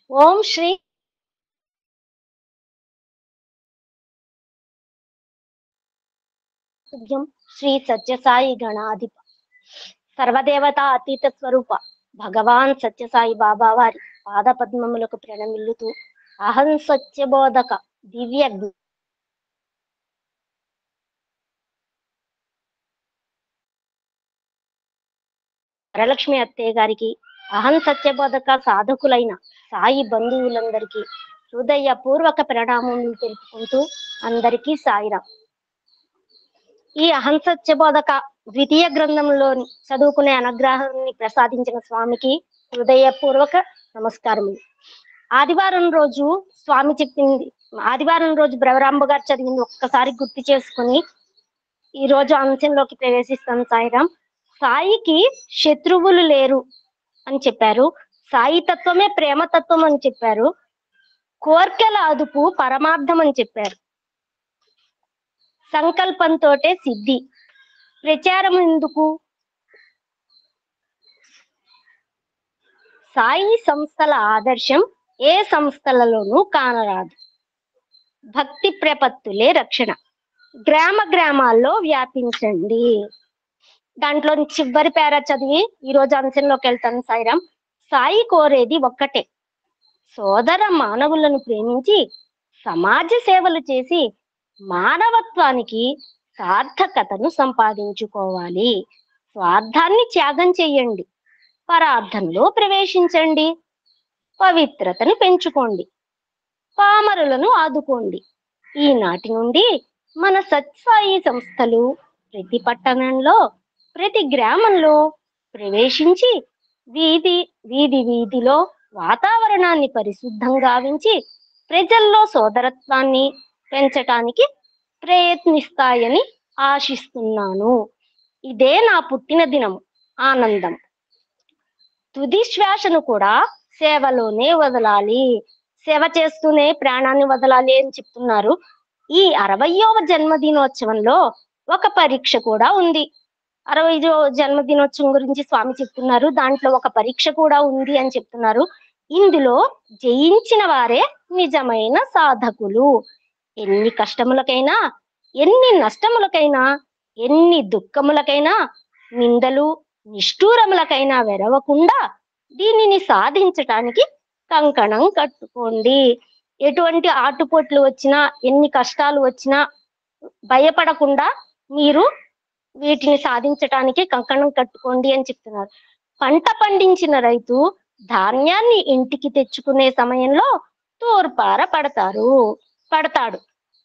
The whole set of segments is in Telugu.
ఓం శ్రీ తుభ్యం శ్రీ సత్యసాయి గణాధిప సర్వదేవతా అతీత స్వరూప భగవాన్ సత్యసాయి బాబా వారి పాద పద్మములకు ప్రణమిల్లుతూ అహం సత్యబోధక దివ్య వరలక్ష్మి అత్తయ్య గారికి, అహం సత్యబోధక సాధకులైన సాయి బంధువులందరికీ హృదయపూర్వక ప్రణామములు తెలుపుకుంటూ అందరికీ సాయిరాం. ఈ అహం సత్యబోధక ద్వితీయ గ్రంథంలోని చదువుకునే అనుగ్రహాన్ని ప్రసాదించిన స్వామికి హృదయపూర్వక నమస్కారములు. ఆదివారం రోజు స్వామి చెప్పింది, ఆదివారం రోజు బ్రవరాంబ గారు చదివింది ఒక్కసారి గుర్తు చేసుకుని ఈ రోజు అంశంలోకి ప్రవేశిస్తాం. సాయిరాం. సాయికి శత్రువులు లేరు అని చెప్పారు. సాయి తత్వమే ప్రేమతత్వం అని చెప్పారు. కోర్కెల అదుపు పరమార్థం అని చెప్పారు. సంకల్పంతోటే సిద్ధి. ప్రచారం ఎందుకు? సాయి సంస్థల ఆదర్శం ఏ సంస్థలలోనూ కానరాదు. భక్తి ప్రపత్తులే రక్షణ. గ్రామ గ్రామాల్లో వ్యాపించండి. దాంట్లో చివరి పేర చదివి ఈ రోజు అంశంలోకి వెళ్తాను. సాయిరాం. సాయి కోరేది ఒక్కటే, సోదర మానవులను ప్రేమించి సమాజ సేవలు చేసి మానవత్వానికి సార్థకతను సంపాదించుకోవాలి. స్వార్థాన్ని త్యాగం చెయ్యండి, పరార్థంలో ప్రవేశించండి, పవిత్రతను పెంచుకోండి, పామరులను ఆదుకోండి. ఈనాటి నుండి మన సత్సాయి సంస్థలు ప్రతి పట్టణంలో, ప్రతి గ్రామంలో ప్రవేశించి వీధిలో వాతావరణాన్ని పరిశుద్ధం గావించి ప్రజల్లో సోదరత్వాన్ని పెంచటానికి ప్రయత్నిస్తాయని ఆశిస్తున్నాను. ఇదే నా పుట్టిన దినం ఆనందం. తుది శ్వాసను కూడా సేవలోనే వదలాలి. సేవ చేస్తూనే ప్రాణాన్ని వదలాలి అని చెప్తున్నారు. ఈ 60వ జన్మదినోత్సవంలో ఒక పరీక్ష కూడా ఉంది. 60వ జన్మదినోత్సవం గురించి స్వామి చెప్తున్నారు. దాంట్లో ఒక పరీక్ష కూడా ఉంది అని చెప్తున్నారు. ఇందులో జయించిన వారే నిజమైన సాధకులు. ఎన్ని కష్టములకైనా, ఎన్ని నష్టములకైనా, ఎన్ని దుఃఖములకైనా, నిందలు నిష్ఠూరములకైనా వెరవకుండా దీనిని సాధించటానికి కంకణం కట్టుకోండి. ఎటువంటి ఆటుపోట్లు వచ్చినా, ఎన్ని కష్టాలు వచ్చినా భయపడకుండా మీరు వీటిని సాధించటానికి కంకణం కట్టుకోండి అని చెప్తున్నారు. పంట పండించిన రైతు ధాన్యాన్ని ఇంటికి తెచ్చుకునే సమయంలో తూర్పార పడతాడు.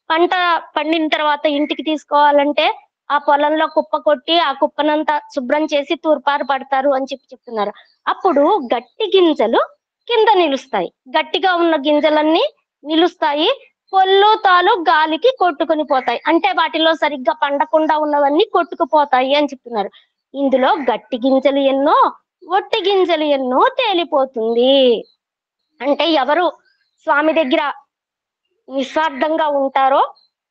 పంట పండిన తర్వాత ఇంటికి తీసుకోవాలంటే ఆ పొలంలో కుప్ప కొట్టి ఆ కుప్పనంతా శుభ్రం చేసి తూర్పార పడతారు అని చెప్తున్నారు. అప్పుడు గట్టి గింజలు కింద నిలుస్తాయి, గట్టిగా ఉన్న గింజలన్నీ నిలుస్తాయి. పొల్లు తాలు గాలికి కొట్టుకుని పోతాయి, అంటే వాటిలో సరిగ్గా పండకుండా ఉన్నవన్నీ కొట్టుకుపోతాయి అని చెప్తున్నారు. ఇందులో గట్టి గింజలు ఎన్నో, ఒట్టి గింజలు ఎన్నో తేలిపోతుంది. అంటే ఎవరు స్వామి దగ్గర నిస్వార్థంగా ఉంటారో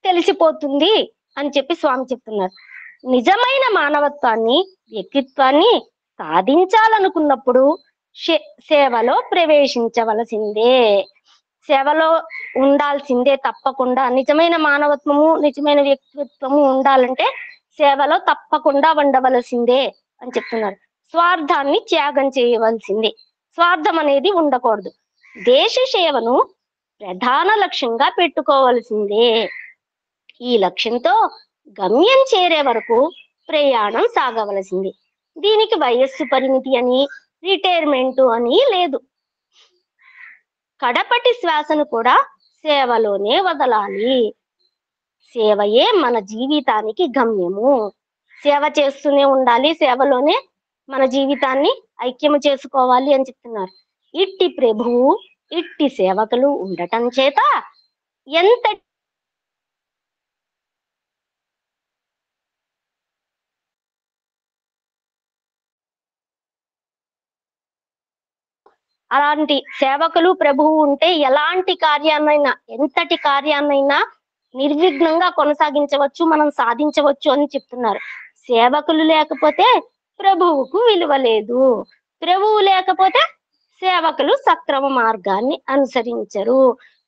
తెలిసిపోతుంది అని చెప్పి స్వామి చెప్తున్నారు. నిజమైన మానవత్వాన్ని, వ్యక్తిత్వాన్ని సాధించాలనుకున్నప్పుడు సేవలో ప్రవేశించవలసిందే. సేవలో ఉండాల్సిందే తప్పకుండా. నిజమైన మానవత్వము, నిజమైన వ్యక్తిత్వము ఉండాలంటే సేవలో తప్పకుండా ఉండవలసిందే అని చెప్తున్నారు. స్వార్థాన్ని త్యాగం చేయవలసిందే. స్వార్థం అనేది ఉండకూడదు. దేశ సేవను ప్రధాన లక్ష్యంగా పెట్టుకోవలసిందే. ఈ లక్ష్యంతో గమ్యం చేరే వరకు ప్రయాణం సాగవలసింది. దీనికి వయస్సు పరిమితి అని, రిటైర్మెంట్ అని లేదు. కడపటి శ్వాసను కూడా సేవలోనే వదలాలి. సేవయే మన జీవితానికి గమ్యము. సేవ చేస్తూనే ఉండాలి, సేవలోనే మన జీవితాన్ని ఐక్యము చేసుకోవాలి అని చెప్తున్నారు. ఇట్టి ప్రభువు, ఇట్టి సేవకులు ఉండటం చేత ఎంత అలాంటి సేవకులు ప్రభువు ఉంటే ఎలాంటి కార్యాన్నైనా, ఎంతటి కార్యాన్నైనా నిర్విఘ్నంగా కొనసాగించవచ్చు, మనం సాధించవచ్చు అని చెప్తున్నారు. సేవకులు లేకపోతే ప్రభువుకు విలువ లేదు, ప్రభువు లేకపోతే సేవకులు సక్రమ మార్గాన్ని అనుసరించరు.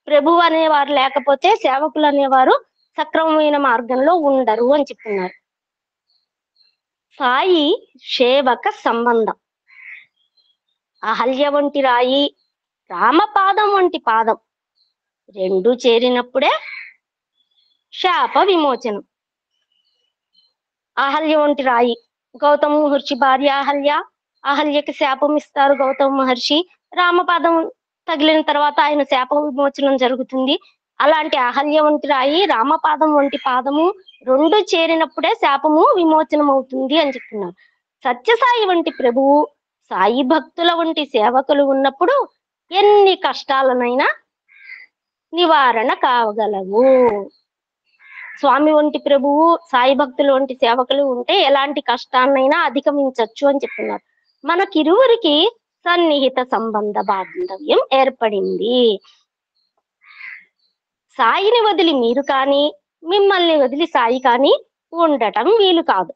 ప్రభువు అనేవారు లేకపోతే సేవకులు అనేవారు సక్రమమైన మార్గంలో ఉండరు అని చెప్తున్నారు. సాయి సేవక సంబంధం. అహల్య వంటి రాయి, రామపాదం వంటి పాదం రెండు చేరినప్పుడే శాప విమోచనం. అహల్య వంటి రాయి, గౌతమ మహర్షి భార్య అహల్య, అహల్యకి శాపం ఇస్తారు గౌతమ మహర్షి. రామపాదం తగిలిన తర్వాత ఆయన శాప విమోచనం జరుగుతుంది. అలాంటి అహల్య వంటి రాయి, రామపాదం వంటి పాదము రెండు చేరినప్పుడే శాపము విమోచనం అవుతుంది అని చెప్తున్నారు. సత్యసాయి వంటి ప్రభువు, సాయి భక్తుల వంటి సేవకులు ఉన్నప్పుడు ఎన్ని కష్టాలనైనా నివారణ కావగలవు. స్వామి వంటి ప్రభువు, సాయి భక్తులు వంటి సేవకులు ఉంటే ఎలాంటి కష్టాన్నైనా అధిగమించవచ్చు అని చెప్తున్నారు. మనకిరువురికి సన్నిహిత సంబంధ బాంధవ్యం ఏర్పడింది. సాయిని వదిలి మీరు కానీ, మిమ్మల్ని వదిలి సాయి కానీ ఉండటం వీలు కాదు.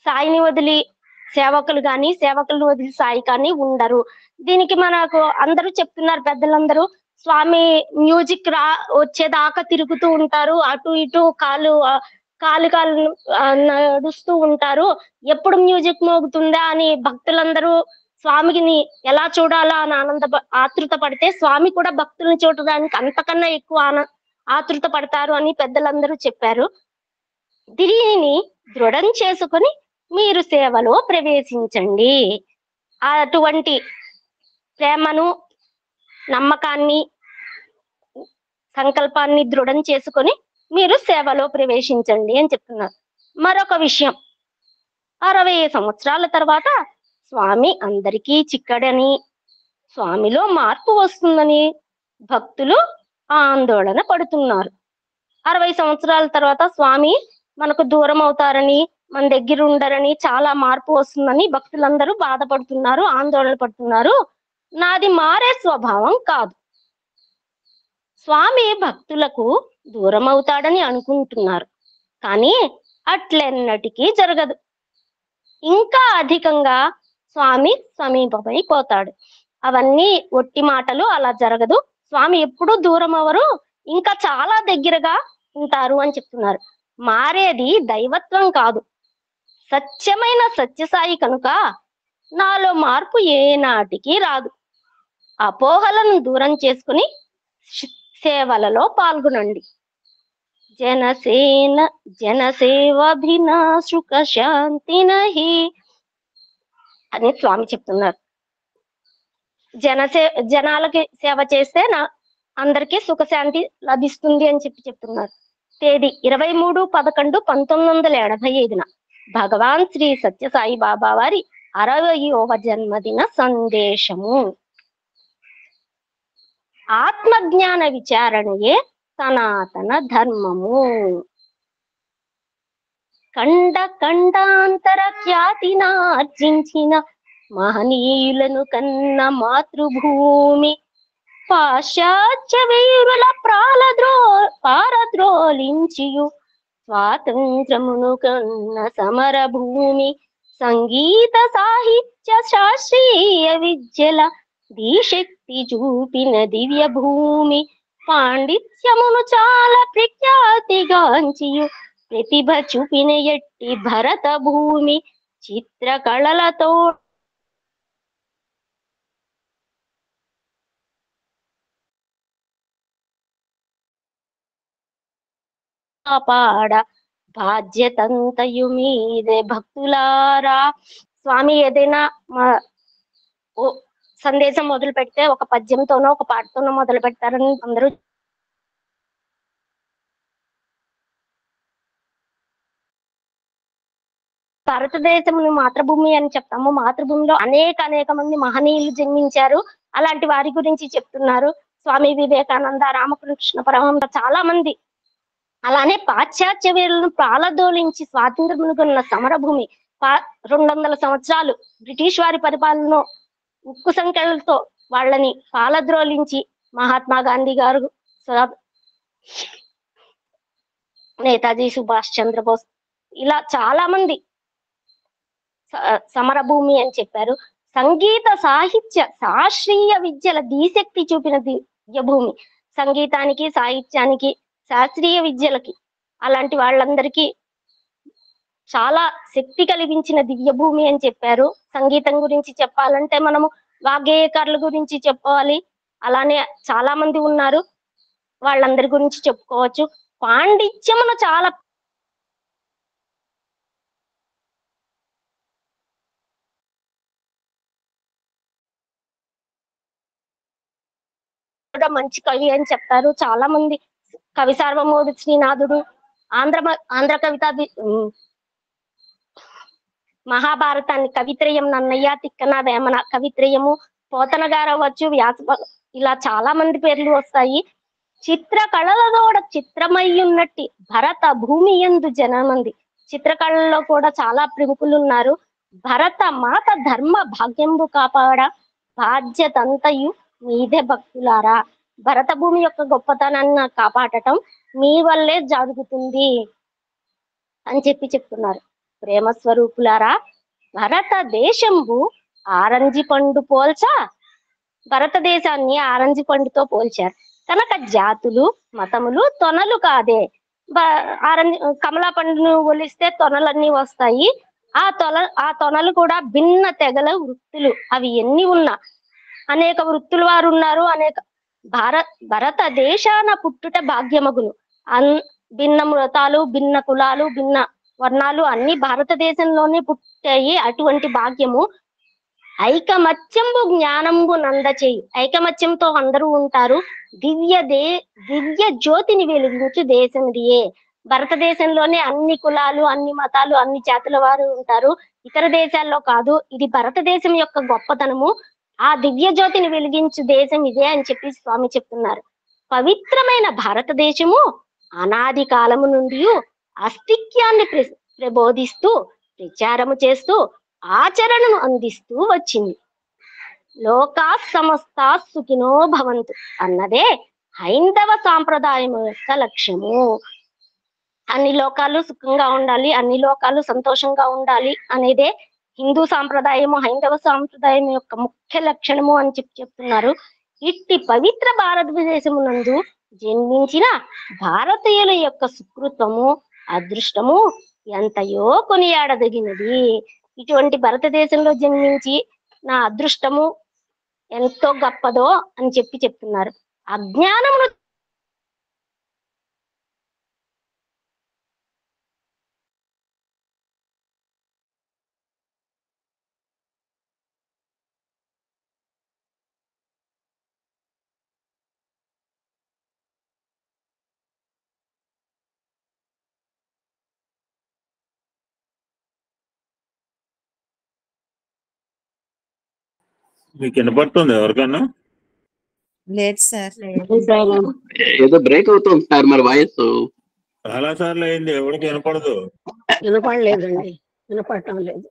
సాయిని వదిలి సేవకులు కానీ, సేవకులను వదిలి సాయి కానీ ఉండరు. దీనికి మనకు అందరూ చెప్తున్నారు పెద్దలందరూ. స్వామి మ్యూజిక్ వచ్చేదాకా తిరుగుతూ ఉంటారు, అటు ఇటు కాలు నడుస్తూ ఉంటారు. ఎప్పుడు మ్యూజిక్ మోగుతుందా అని భక్తులందరూ స్వామిని ఎలా చూడాలా అని ఆతృత పడితే, స్వామి కూడా భక్తుల్ని చూడడానికి అంతకన్నా ఎక్కువ ఆతృత పడతారు అని పెద్దలందరూ చెప్పారు. దీనిని దృఢం చేసుకుని మీరు సేవలో ప్రవేశించండి. అటువంటి ప్రేమను, నమ్మకాన్ని, సంకల్పాన్ని దృఢం చేసుకొని మీరు సేవలో ప్రవేశించండి అని చెప్తున్నారు. మరొక విషయం, 60 సంవత్సరాల తర్వాత స్వామి అందరికీ చిక్కడని, స్వామిలో మార్పు వస్తుందని భక్తులు ఆందోళన పడుతున్నారు. 60 సంవత్సరాల తర్వాత స్వామి మనకు దూరం అవుతారని, మన దగ్గర ఉండరని, చాలా మార్పు వస్తుందని భక్తులందరూ బాధపడుతున్నారు, ఆందోళన పడుతున్నారు. నాది మారే స్వభావం కాదు. స్వామి భక్తులకు దూరం అవుతాడని అనుకుంటున్నారు, కానీ అట్లెన్నటికీ జరగదు. ఇంకా అధికంగా స్వామి సమీపమైపోతాడు. అవన్నీ ఒట్టి మాటలు, అలా జరగదు. స్వామి ఎప్పుడూ దూరం అవరు, ఇంకా చాలా దగ్గరగా ఉంటారు అని చెప్తున్నారు. మారేది దైవత్వం కాదు, సత్యమైన సత్యసాయి కనుక నాలో మార్పు ఏనాటికి రాదు. అపోహలను దూరం చేసుకుని సేవలలో పాల్గొనండి. జనసేవాభినా సుఖ శాంతి నహి అని స్వామి చెప్తున్నారు. జనాలకి సేవ చేస్తే అందరికీ సుఖశాంతి లభిస్తుంది అని చెప్తున్నారు. తేదీ 23/11/1985 భగవాన్ శ్రీ సత్యసాయి బాబా వారి 60వ జన్మదిన సందేశము. ఆత్మజ్ఞాన విచారణయే సనాతన ధర్మము. ఖండాంతర ఖ్యాతినార్జించిన మహనీయులను కన్న మాతృభూమి, పాశ్చాత్య వీరుల పారద్రోలించియు స్వాతంత్రమును కన్న సమర భూమి, సంగీత సాహిత్య శాస్త్రీయ విద్యల దిశక్తి చూపిన దివ్య భూమి, పాండిత్యమును చాలా ప్రఖ్యాతిగాంచియు ప్రతిభ చూపిన ఎట్టి భరత భూమి, చిత్రకళలతో కాపాడ బాధ్యతంతయు మీదే భక్తులారా. స్వామి ఏదైనా సందేశం మొదలు పెడితే ఒక పద్యంతోనో ఒక పాటతోనో మొదలు పెడతారని అందరూ భారతదేశంలో మాతృభూమి అని చెప్తాము. మాతృభూమిలో అనేక మంది మహనీయులు జన్మించారు. అలాంటి వారి గురించి చెప్తున్నారు. స్వామి వివేకానంద, రామకృష్ణ పరమహంస, చాలా మంది. అలానే పాశ్చాత్య వీరులను ప్రాలదోలించి స్వాతంత్రమును కొన్న సమరభూమి, 200 సంవత్సరాలు బ్రిటిష్ వారి పరిపాలన ఉక్కు సంఖ్యలతో వాళ్ళని పాలద్రోలించి మహాత్మా గాంధీ గారు, నేతాజీ సుభాష్ చంద్రబోస్, ఇలా చాలా మంది సమరభూమి అని చెప్పారు. సంగీత సాహిత్య శాస్త్రీయ విద్యల దీశక్తి చూపిన దివ్యభూమి. సంగీతానికి, సాహిత్యానికి, శాస్త్రీయ విద్యలకి అలాంటి వాళ్ళందరికీ చాలా శక్తి కలిగించిన దివ్యభూమి అని చెప్పారు. సంగీతం గురించి చెప్పాలంటే మనము వాగ్గేయకారుల గురించి చెప్పాలి. అలానే చాలా మంది ఉన్నారు, వాళ్ళందరి గురించి చెప్పుకోవచ్చు. పాండిత్యమును చాలా మంచి కవి అని చెప్తారు చాలా మంది. కవి సార్వమౌళి శ్రీనాథుడు, ఆంధ్ర కవిత మహాభారతాన్ని కవిత్రయం నన్నయ్య, తిక్కన వేమన కవిత్రయము, పోతన గారు అవ్వచ్చు, వ్యాస, ఇలా చాలా మంది పేర్లు వస్తాయి. చిత్రకళలతోడ చిత్రమయ్యున్నట్టి భరత భూమి యందు జనమంది. చిత్రకళల్లో కూడా చాలా ప్రముఖులు ఉన్నారు. భరత మాత ధర్మ భాగ్యంబు కాపాడ బాధ్యతంతయు మీదే భక్తులారా. భరత భూమి యొక్క గొప్పతనాన్ని కాపాడటం మీ వల్లే జరుగుతుంది అని చెప్తున్నారు. ప్రేమ స్వరూపులారా, భారతదేశంబు ఆరంజి పండు పోల్చా, భారతదేశాన్ని ఆరంజి పండుతో పోల్చారు కనుక జాతులు మతములు తొనలు కాదే. ఆరంజి కమలా పండును పోలిస్తే తొనలన్నీ వస్తాయి. ఆ తొనలు కూడా భిన్న తెగల వృత్తులు. అవి ఎన్ని ఉన్నా అనేక వృత్తుల వారు ఉన్నారు. అనేక భారతదేశాన పుట్టుట భాగ్యమగును. భిన్న మతాలు, భిన్న కులాలు, భిన్న వర్ణాలు అన్ని భారతదేశంలోనే పుట్టాయి. అటువంటి భాగ్యము ఐకమత్యంబు జ్ఞానంబు నందచేయి. ఐకమత్యంతో అందరూ ఉంటారు. దివ్య జ్యోతిని వెలిగించు దేశం ఇదియే. భారతదేశంలోనే అన్ని కులాలు, అన్ని మతాలు, అన్ని జాతుల వారు ఉంటారు. ఇతర దేశాల్లో కాదు. ఇది భారతదేశం యొక్క గొప్పతనము. ఆ దివ్య జ్యోతిని వెలిగించు దేశం ఇదే అని చెప్పి స్వామి చెప్తున్నారు. పవిత్రమైన భారతదేశము అనాది కాలము నుండి అస్తిక్యాన్ని ప్రబోధిస్తూ, ప్రచారము చేస్తూ, ఆచరణను అందిస్తూ వచ్చింది. లోకా సమస్త సుఖినో భవంతు అన్నదే హైందవ సాంప్రదాయం యొక్క లక్ష్యము. అన్ని లోకాలు సుఖంగా ఉండాలి, అన్ని లోకాలు సంతోషంగా ఉండాలి అనేదే హిందూ సాంప్రదాయము, హైందవ సాంప్రదాయం యొక్క ముఖ్య లక్షణము అని చెప్తున్నారు. ఇట్టి పవిత్ర భారతదేశమునందు జన్మించిన భారతీయుల యొక్క సుకృతము, అదృష్టము ఎంతయో కొనియాడదగినది. ఇటువంటి భారతదేశంలో జన్మించి నా అదృష్టము ఎంతో గొప్పదో అని చెప్తున్నారు. అజ్ఞానమును మీకు వినపడుతుంది ఎవరికన్నా? లేదు సార్. ఏదో బ్రేక్ అవుతుంది సార్ మరి వాయిస్. చాలా సార్లు అయింది, ఎవరికి వినపడదు. వినపడలేదండి, వినపడటం లేదు.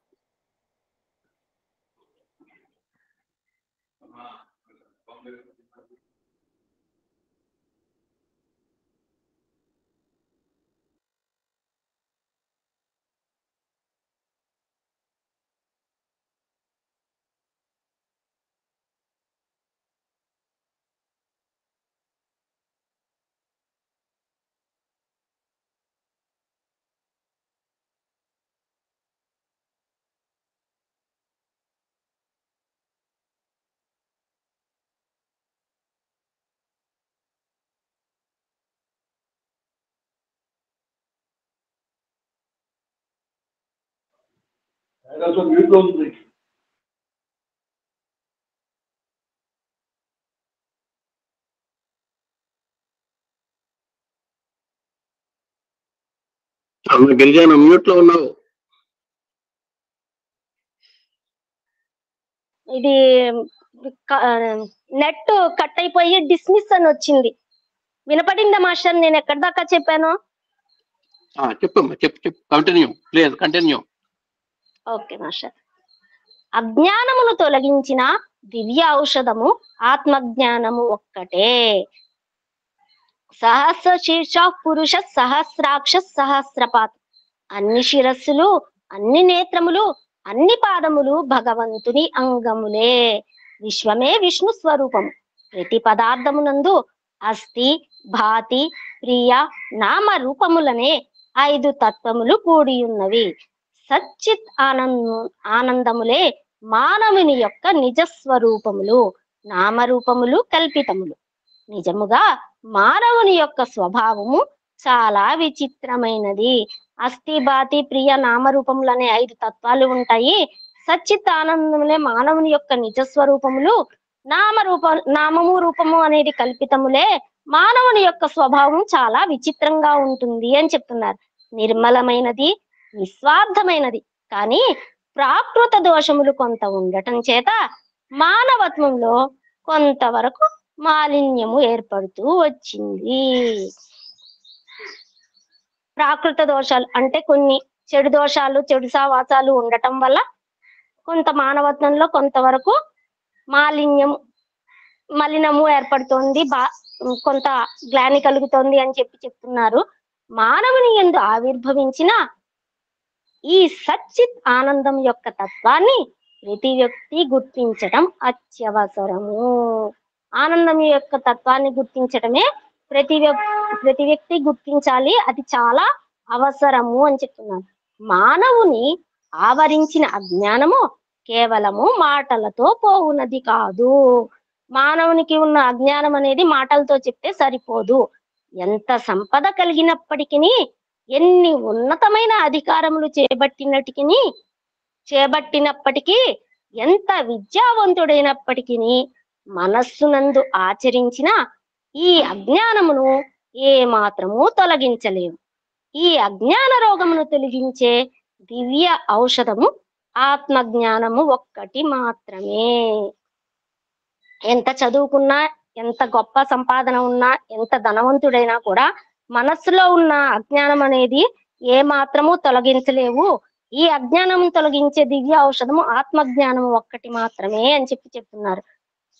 గిరిజన మ్యూట్ లో ఉన్నావు. ఇది నెట్ కట్ అయిపోయి డిస్మిస్ అని వచ్చింది. వినపడిందా మాస్టర్ నేను ఎక్కడి దాకా చెప్పాను? చెప్పమ్మా, చెప్పు continue please continue. Okay master. అజ్ఞానమును తొలగించిన దివ్య ఔషధము ఆత్మజ్ఞానము ఒక్కటే. సహస్ర శీర్ష పురుష సహస్రాక్ష సహస్రపాత్. అన్ని శిరస్సులు, అన్ని నేత్రములు, అన్ని పాదములు భగవంతుని అంగములే. విశ్వమే విష్ణు స్వరూపము. ప్రతి పదార్థమునందు అస్థి, భాతి, ప్రియ, నామ రూపములనే 5 తత్వములు కూడి ఉన్నవి. సచ్చిత్ ఆనందములే మానవుని యొక్క నిజస్వరూపములు. నామరూపములు కల్పితములు. నిజముగా మానవుని యొక్క స్వభావము చాలా విచిత్రమైనది. అస్థి, భాతి, ప్రియ, నామరూపములనే 5 తత్వాలు ఉంటాయి. సచ్చిత్ ఆనందములే మానవుని యొక్క నిజస్వరూపములు. నామము రూపము అనేది కల్పితములే. మానవుని యొక్క స్వభావం చాలా విచిత్రంగా ఉంటుంది అని చెప్తున్నారు. నిర్మలమైనది, నిస్వార్థమైనది. కానీ ప్రాకృత దోషములు కొంత ఉండటం చేత మానవత్వంలో కొంతవరకు మాలిన్యము ఏర్పడుతూ వచ్చింది. ప్రాకృత దోషాలు అంటే కొన్ని చెడు దోషాలు, చెడు సావాసాలు ఉండటం వల్ల కొంత మానవత్వంలో కొంతవరకు మలినము ఏర్పడుతోంది, కొంత గ్లాని కలుగుతోంది అని చెప్తున్నారు. మానవుని యందు ఆవిర్భవించిన ఈ సచ్చిత్ ఆనందం యొక్క తత్వాన్ని ప్రతి వ్యక్తి గుర్తించటం అత్యవసరము. ఆనందం యొక్క తత్వాన్ని గుర్తించటమే ప్రతి వ్యక్తి గుర్తించాలి. అది చాలా అవసరము అని చెప్తున్నారు. మానవుని ఆవరించిన అజ్ఞానము కేవలము మాటలతో పోవునది కాదు. మానవునికి ఉన్న అజ్ఞానం అనేది మాటలతో చెప్తే సరిపోదు. ఎంత సంపద కలిగినప్పటికీ, ఎన్ని ఉన్నతమైన అధికారములు చేపట్టినప్పటికీ, ఎంత విద్యావంతుడైనప్పటికీ మనస్సునందు ఆచరించిన ఈ అజ్ఞానమును ఏ మాత్రము తొలగించలేము. ఈ అజ్ఞాన రోగమును తొలగించే దివ్య ఔషధము ఆత్మజ్ఞానము ఒక్కటి మాత్రమే. ఎంత చదువుకున్నా, ఎంత గొప్ప సంపాదన ఉన్నా, ఎంత ధనవంతుడైనా కూడా మనస్సులో ఉన్న అజ్ఞానం అనేది ఏ మాత్రము తొలగించలేవు. ఈ అజ్ఞానం తొలగించే దివ్య ఔషధము ఆత్మజ్ఞానం ఒక్కటి మాత్రమే అని చెప్తున్నారు.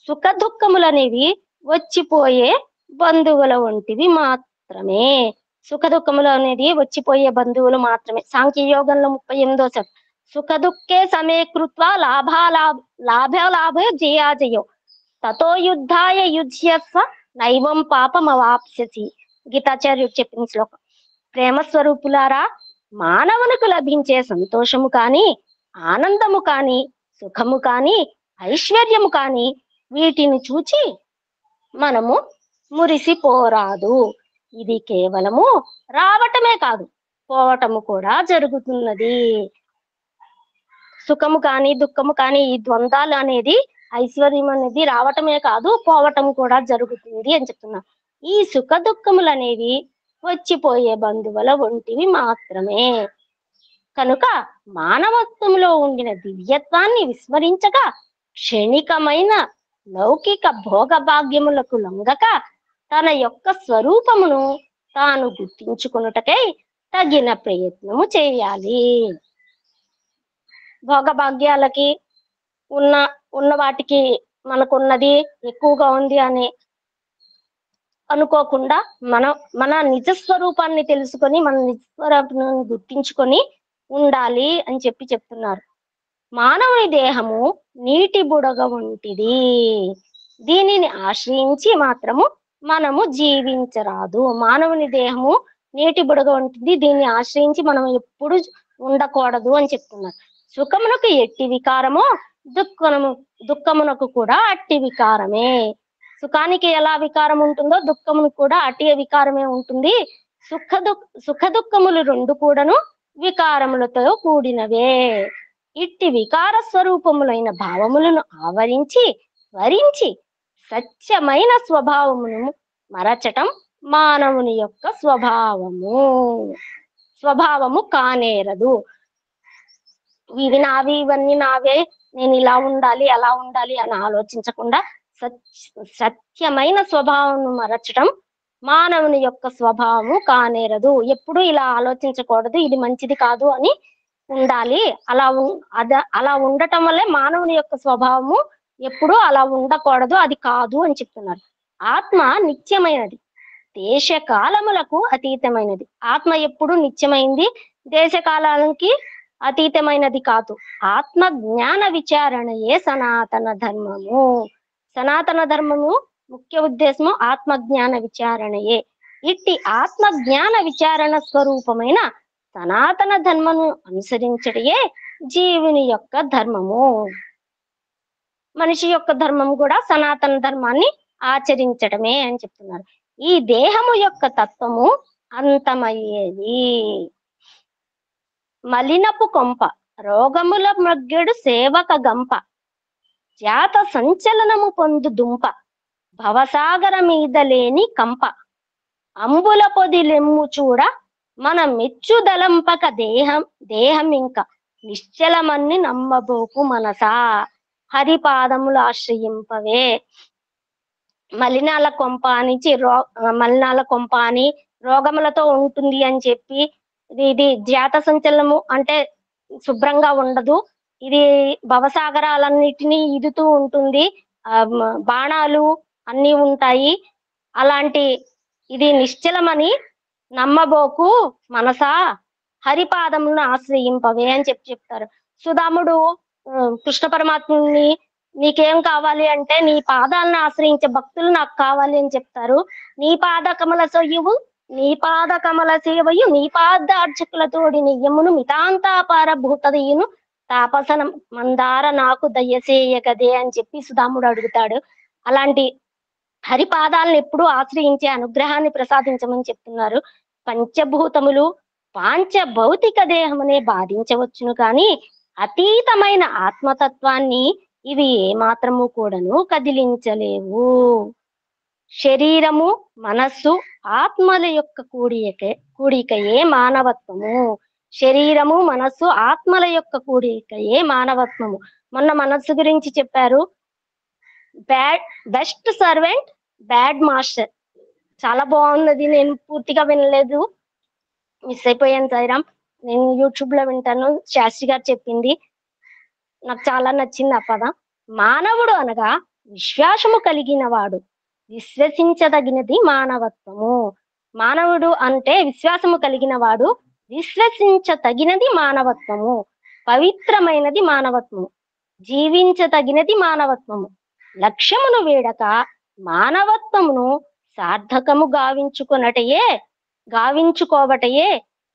సుఖ దుఃఖములు అనేవి వచ్చిపోయే బంధువుల వంటివి మాత్రమే. సుఖ దుఃఖములు అనేది వచ్చిపోయే బంధువులు మాత్రమే. సాంఖ్యయోగంలో 38వ శాతం సుఖ దుఃఖే సమే కృత్వా లాభే జయాజయో తతో యుద్ధాయ యుజ్యస్వ నైవం పాపమవాప్స్యసి. గీతాచార్యుడు చెప్పిన శ్లోకం. ప్రేమ స్వరూపులారా, మానవునికి లభించే సంతోషము కాని, ఆనందము కాని, సుఖము కాని, ఐశ్వర్యము కాని వీటిని చూచి మనము మురిసిపోరాదు. ఇది కేవలము రావటమే కాదు, పోవటము కూడా జరుగుతున్నది. సుఖము కాని, దుఃఖము కాని ఈ ద్వంద్వాలు అనేది, ఐశ్వర్యం అనేది రావటమే కాదు, పోవటం కూడా జరుగుతుంది అని చెప్తున్నారు. ఈ సుఖ దుఃఖములు అనేవి వచ్చిపోయే బంధువుల వంటివి మాత్రమే. కనుక మానవత్వంలో ఉండిన దివ్యత్వాన్ని విస్మరించక, క్షణికమైన లౌకిక భోగ భాగ్యములకు లొంగక, తన యొక్క స్వరూపమును తాను గుర్తించుకొనుటకై తగిన ప్రయత్నము చేయాలి. భోగభాగ్యాలకి ఉన్న వాటికి మనకున్నది ఎక్కువగా ఉంది అని అనుకోకుండా మన నిజస్వరూపాన్ని తెలుసుకొని, మన నిజస్వరూపాన్ని గుర్తించుకొని ఉండాలి అని చెప్తున్నారు. మానవుని దేహము నీటి బుడగ వంటిది. దీనిని ఆశ్రయించి మాత్రము మనము జీవించరాదు. మానవుని దేహము నీటి బుడగ వంటిది. దీన్ని ఆశ్రయించి మనం ఎప్పుడు ఉండకూడదు అని చెప్తున్నారు. సుఖమునకు ఎట్టి వికారమో దుఃఖమునకు కూడా అట్టి వికారమే. సుఖానికి ఎలా వికారం ఉంటుందో దుఃఖమునకు కూడా అట్టి వికారమే ఉంటుంది. సుఖ దుఃఖములు రెండు కూడాను వికారములతో కూడినవే. ఇట్టి వికార స్వరూపములైన భావములను ఆవరించి వరించి సత్యమైన స్వభావమును మరచటం మానవుని యొక్క స్వభావము కానేరదు. ఇవి నావి, ఇవన్నీ నావే, నేను ఇలా ఉండాలి అలా ఉండాలి అని ఆలోచించకుండా సత్యమైన స్వభావమును మరచటం మానవుని యొక్క స్వభావము కానేరదు. ఎప్పుడు ఇలా ఆలోచించకూడదు, ఇది మంచిది కాదు అని ఉండాలి. అలా ఉండటం వల్లే మానవుని యొక్క స్వభావము ఎప్పుడు అలా ఉండకూడదు, అది కాదు అని చెప్తున్నారు. ఆత్మ నిత్యమైనది, దేశకాలములకు అతీతమైనది. ఆత్మ ఎప్పుడు నిత్యమైంది, దేశకాలానికి అతీతమైనది కాదు. ఆత్మ జ్ఞాన విచారణయే సనాతన ధర్మము. సనాతన ధర్మము ముఖ్య ఉద్దేశము ఆత్మ జ్ఞాన విచారణయే. ఇట్టి ఆత్మ జ్ఞాన విచారణ స్వరూపమైన సనాతన ధర్మము అనుసరించడయే జీవుని యొక్క ధర్మము. మనిషి యొక్క ధర్మం కూడా సనాతన ధర్మాన్ని ఆచరించడమే అని చెప్తున్నారు. ఈ దేహము యొక్క తత్వము అంతమయ్యేది. మలినపు కొంప రోగముల మగ్గెడు సేవక గంప జాత సంచలనము పొందు దుంప భవసాగర మీద లేని కంప అంబుల పొదిలెమ్ము చూడ మన మెచ్చుదలంపక దేహం ఇంక నిశ్చలమన్ని నమ్మబోకు మనసా హరిపాదములు ఆశ్రయింపవే. మలినాల కొంప నుంచి మలినాల కొంప అని రోగములతో ఉంటుంది అని చెప్పి, ఇది జాత సంచలనము అంటే శుభ్రంగా ఉండదు, ఇది భవసాగరాలన్నిటినీ ఈదుతూ ఉంటుంది, బాణాలు అన్ని ఉంటాయి, అలాంటి ఇది నిశ్చలమని నమ్మబోకు మనసా హరిపాదములను ఆశ్రయింపవే అని చెప్తారు. సుధాముడు కృష్ణ పరమాత్ముని నీకేం కావాలి అంటే నీ పాదాలను ఆశ్రయించే భక్తులు నాకు కావాలి అని చెప్తారు. నీ పాద కమల సేవయు నీ పాదార్చకులతోడి నియమును మితాంతాపార భూతదీయును తాపసన మందార నాకు దయసేయగదే అని చెప్పి సుధాముడు అడుగుతాడు. అలాంటి హరిపాదాలను ఎప్పుడూ ఆశ్రయించే అనుగ్రహాన్ని ప్రసాదించమని చెప్తున్నారు. పంచభూతములు పాంచ భౌతిక దేహమునే బాధించవచ్చును కానీ అతీతమైన ఆత్మతత్వాన్ని ఇవి ఏమాత్రము కూడాను కదిలించలేవు. శరీరము మనస్సు ఆత్మల యొక్క కూడికయే మానవత్వము. శరీరము మనస్సు ఆత్మల యొక్క కూడికయే మానవత్వము. మొన్న మనస్సు గురించి చెప్పారు. Best servant bad master. చాలా బాగున్నది, నేను పూర్తిగా వినలేదు, మిస్ అయిపోయాను సాయిరామ్. నేను యూట్యూబ్ లో వింటాను, శాస్త్రి గారు చెప్పింది నాకు చాలా నచ్చింది ఆ పదం. మానవుడు అనగా విశ్వాసము కలిగిన వాడు, విశ్వసించదగినది మానవత్వము. మానవుడు అంటే విశ్వాసము కలిగిన వాడు, విశ్వసించదగినది మానవత్వము, పవిత్రమైనది మానవత్వము, జీవించదగినది మానవత్వము. లక్ష్యమును వేడక మానవత్వమును సార్థకము గావించుకోవటయే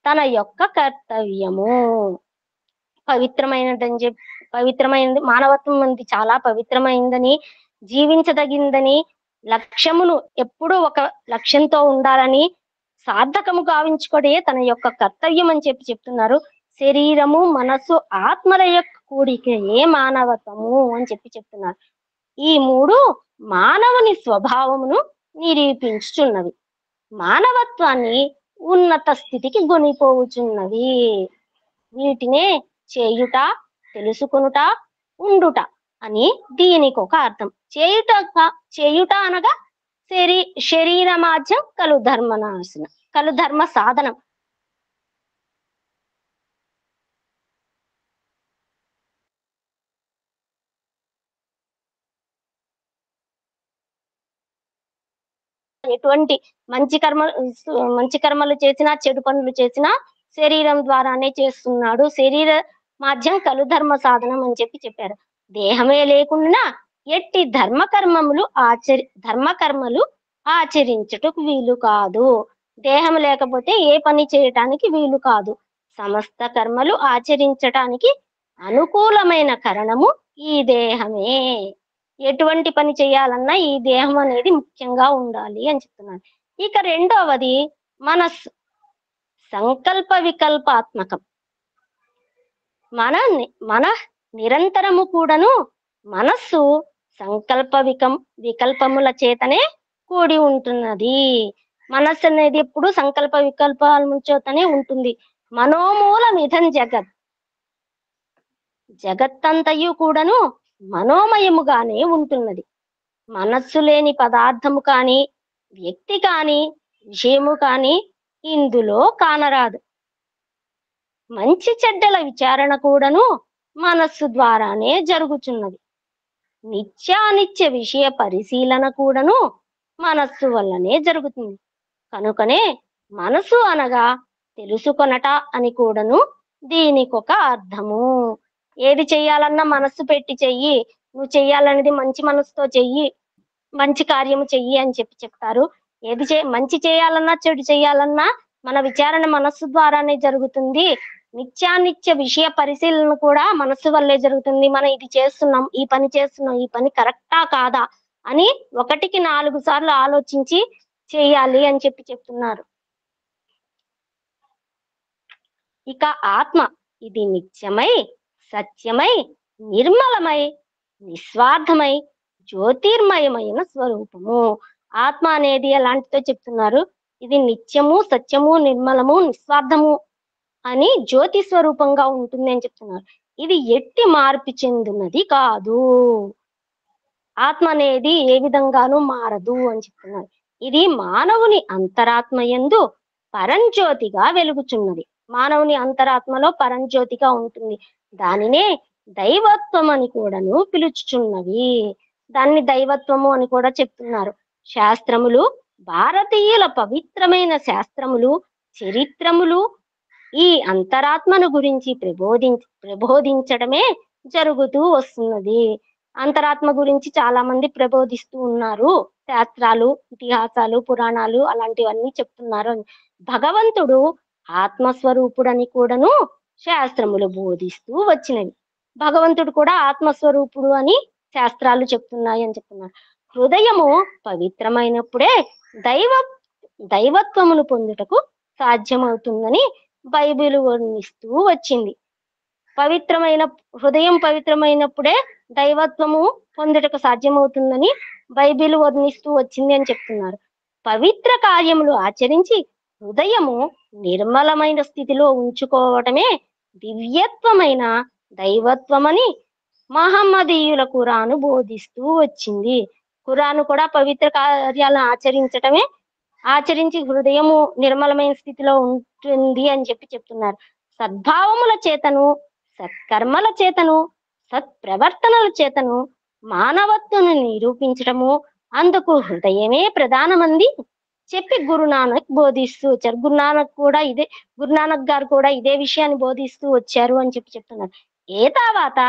తన యొక్క కర్తవ్యము. పవిత్రమైనది మానవత్వం అనేది చాలా పవిత్రమైందని, జీవించదగిందని, లక్ష్యమును ఎప్పుడూ ఒక లక్ష్యంతో ఉండాలని, సార్థకము గావించుకోవడే తన యొక్క కర్తవ్యం అని చెప్తున్నారు. శరీరము మనస్సు ఆత్మల యొక్క కూడికయే మానవత్వము అని చెప్తున్నారు. ఈ మూడు మానవుని స్వభావమును నిరూపించుచున్నవి, మానవత్వాన్ని ఉన్నత స్థితికి గొనిపోవుచున్నవి. వీటినే చేయుట, తెలుసుకొనుట, ఉండుట అని దీనికి ఒక అర్థం. చేయుట అనగా శరీరమాజ్యం కలు ధర్మ సాధనం. ఎటువంటి మంచి కర్మలు చేసినా చెడు పనులు చేసినా శరీరం ద్వారానే చేస్తున్నాడు. శరీర మాధ్యం కలు ధర్మ సాధనం అని చెప్పారు. దేహమే లేకుండా ఎట్టి ధర్మకర్మలు ఆచరించుటకు వీలు కాదు. దేహం లేకపోతే ఏ పని చేయటానికి వీలు కాదు. సమస్త కర్మలు ఆచరించటానికి అనుకూలమైన కారణము ఈ దేహమే. ఎటువంటి పని చేయాలన్నా ఈ దేహం అనేది ముఖ్యంగా ఉండాలి అని చెప్తున్నారు. ఇక రెండవది మనస్సు. సంకల్ప వికల్పాత్మకం. మన నిరంతరము కూడాను మనస్సు సంకల్ప వికల్పముల చేతనే కూడి ఉంటున్నది. మనస్సు అనేది ఎప్పుడు సంకల్ప వికల్పాల చేతనే ఉంటుంది. మనోమూలమిదం జగత్తంతయు కూడాను మనోమయముగానే ఉంటున్నది. మనస్సు లేని పదార్థము కాని, వ్యక్తి కాని, విషయము కాని ఇందులో కానరాదు. మంచి చెడ్డల విచారణ కూడాను మనస్సు ద్వారానే జరుగుతున్నది. నిత్యానిత్య విషయ పరిశీలన కూడాను మనస్సు వల్లనే జరుగుతుంది. కనుకనే మనసు అనగా తెలుసుకొనట అని కూడాను దీనికి ఒక అర్థము. ఏది చెయ్యాలన్నా మనస్సు పెట్టి చెయ్యి, నువ్వు చెయ్యాలనేది మంచి మనసుతో చెయ్యి, మంచి కార్యము చెయ్యి అని చెప్తారు. మంచి చేయాలన్నా చెడు చేయాలన్నా మన విచారణ మనస్సు ద్వారానే జరుగుతుంది. నిత్యానిత్య విషయ పరిశీలన కూడా మనస్సు వల్లే జరుగుతుంది. మనం ఇది చేస్తున్నాం, ఈ పని చేస్తున్నాం, ఈ పని కరెక్టా కాదా అని 1కి 4 సార్లు ఆలోచించి చేయాలి అని చెప్తున్నారు. ఇక ఆత్మ ఇది నిత్యమై, సత్యమై, నిర్మలమై, నిస్వార్థమై, జ్యోతిర్మయమైన స్వరూపము. ఆత్మ అనేది ఎలాంటిదో చెప్తున్నారు. ఇది నిత్యము, సత్యము, నిర్మలము, నిస్వార్థము అని జ్యోతి స్వరూపంగా ఉంటుంది అని చెప్తున్నారు. ఇది ఎట్టి మార్పు చెందినది కాదు. ఆత్మ అనేది ఏ విధంగానూ మారదు అని చెప్తున్నారు. ఇది మానవుని అంతరాత్మయందు పరంజ్యోతిగా వెలుగుచున్నది. మానవుని అంతరాత్మలో పరంజ్యోతిగా ఉంటుంది. దానినే దైవత్వం అని కూడాను పిలుచుచున్నవి. దాన్ని దైవత్వము అని కూడా చెప్తున్నారు. శాస్త్రములు, భారతీయుల పవిత్రమైన శాస్త్రములు, చరిత్రములు ఈ అంతరాత్మను గురించి ప్రబోధించడమే జరుగుతూ వస్తున్నది. అంతరాత్మ గురించి చాలా మంది ప్రబోధిస్తూ ఉన్నారు. శాస్త్రాలు, ఇతిహాసాలు, పురాణాలు అలాంటివన్నీ చెప్తున్నారు. భగవంతుడు ఆత్మస్వరూపుడని కూడాను శాస్త్రములు బోధిస్తూ వచ్చినవి. భగవంతుడు కూడా ఆత్మస్వరూపుడు అని శాస్త్రాలు చెప్తున్నాయి అని చెప్తున్నారు. హృదయము పవిత్రమైనప్పుడే దైవత్వమును పొందుటకు సాధ్యమవుతుందని బైబిల్ వర్ణిస్తూ వచ్చింది. హృదయం పవిత్రమైనప్పుడే దైవత్వము పొందుటకు సాధ్యమవుతుందని బైబిల్ వర్ణిస్తూ వచ్చింది అని చెప్తున్నారు. పవిత్ర కార్యములు ఆచరించి హృదయము నిర్మలమైన స్థితిలో ఉంచుకోవటమే దివ్యత్వమైన దైవత్వమని మహమ్మదీయుల ఖురాను బోధిస్తూ వచ్చింది. ఖురాను కూడా పవిత్ర కార్యాలను ఆచరించి హృదయము నిర్మలమైన స్థితిలో ఉంటుంది అని చెప్తున్నారు. సద్భావముల చేతను, సత్కర్మల చేతను, సత్ప్రవర్తనల చేతను మానవత్వను నిరూపించటము అందుకు హృదయమే ప్రధానమంది చెప్పి గురునానక్ బోధిస్తూ వచ్చారు. గురునానక్ గారు కూడా ఇదే విషయాన్ని బోధిస్తూ వచ్చారు అని చెప్తున్నారు. ఏతావాత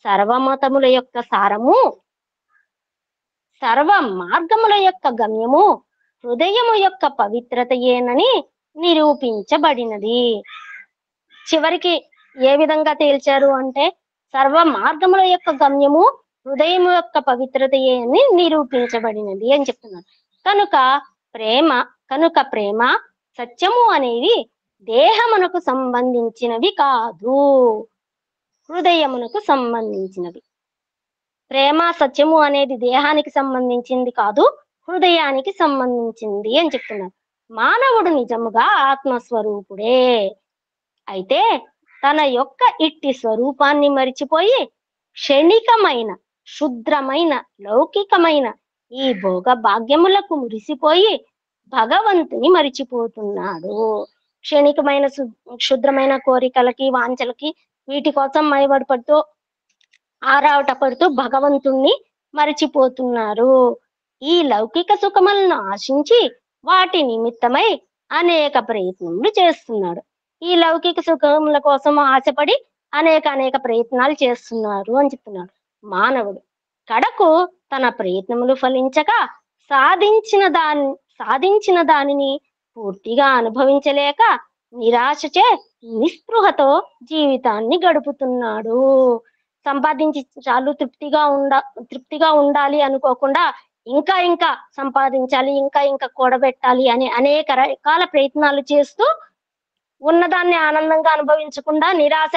సర్వమతముల యొక్క సారము, సర్వ మార్గముల యొక్క గమ్యము హృదయము యొక్క పవిత్రతయేనని నిరూపించబడినది. చివరికి ఏ విధంగా తేల్చారు అంటే సర్వ మార్గముల యొక్క గమ్యము హృదయం యొక్క పవిత్రతయే అని నిరూపించబడినది అని చెప్తున్నారు. కనుక ప్రేమ సత్యము అనేవి దేహమునకు సంబంధించినవి కాదు, హృదయమునకు సంబంధించినవి. ప్రేమ సత్యము అనేది దేహానికి సంబంధించింది కాదు, హృదయానికి సంబంధించింది అని చెప్తున్నారు. మానవుడు నిజముగా ఆత్మస్వరూపుడే అయితే తన యొక్క ఇట్టి స్వరూపాన్ని మరిచిపోయి క్షణికమైన, క్షుద్రమైన, లౌకికమైన ఈ భోగ భాగ్యములకు మురిసిపోయి భగవంతుని మరిచిపోతున్నాడు. క్షణికమైన క్షుద్రమైన కోరికలకి, వాంఛలకి, వీటి కోసం మైవడపడుతూ ఆరాటపడుతూ భగవంతుణ్ణి మరిచిపోతున్నారు. ఈ లౌకిక సుఖములను ఆశించి వాటి నిమిత్తమై అనేక ప్రయత్నములు చేస్తున్నాడు. ఈ లౌకిక సుఖముల కోసం ఆశపడి అనేక ప్రయత్నాలు చేస్తున్నారు అని చెప్తున్నాడు. మానవుడు కడకు తన ప్రయత్నములు ఫలించక సాధించిన దానిని పూర్తిగా అనుభవించలేక నిరాశచే నిస్పృహతో జీవితాన్ని గడుపుతున్నాడు. సంపాదించి చాలు తృప్తిగా ఉండాలి అనుకోకుండా ఇంకా సంపాదించాలి, ఇంకా కూడబెట్టాలి అని అనేక రకాల ప్రయత్నాలు చేస్తూ ఉన్నదాన్ని ఆనందంగా అనుభవించకుండా నిరాశ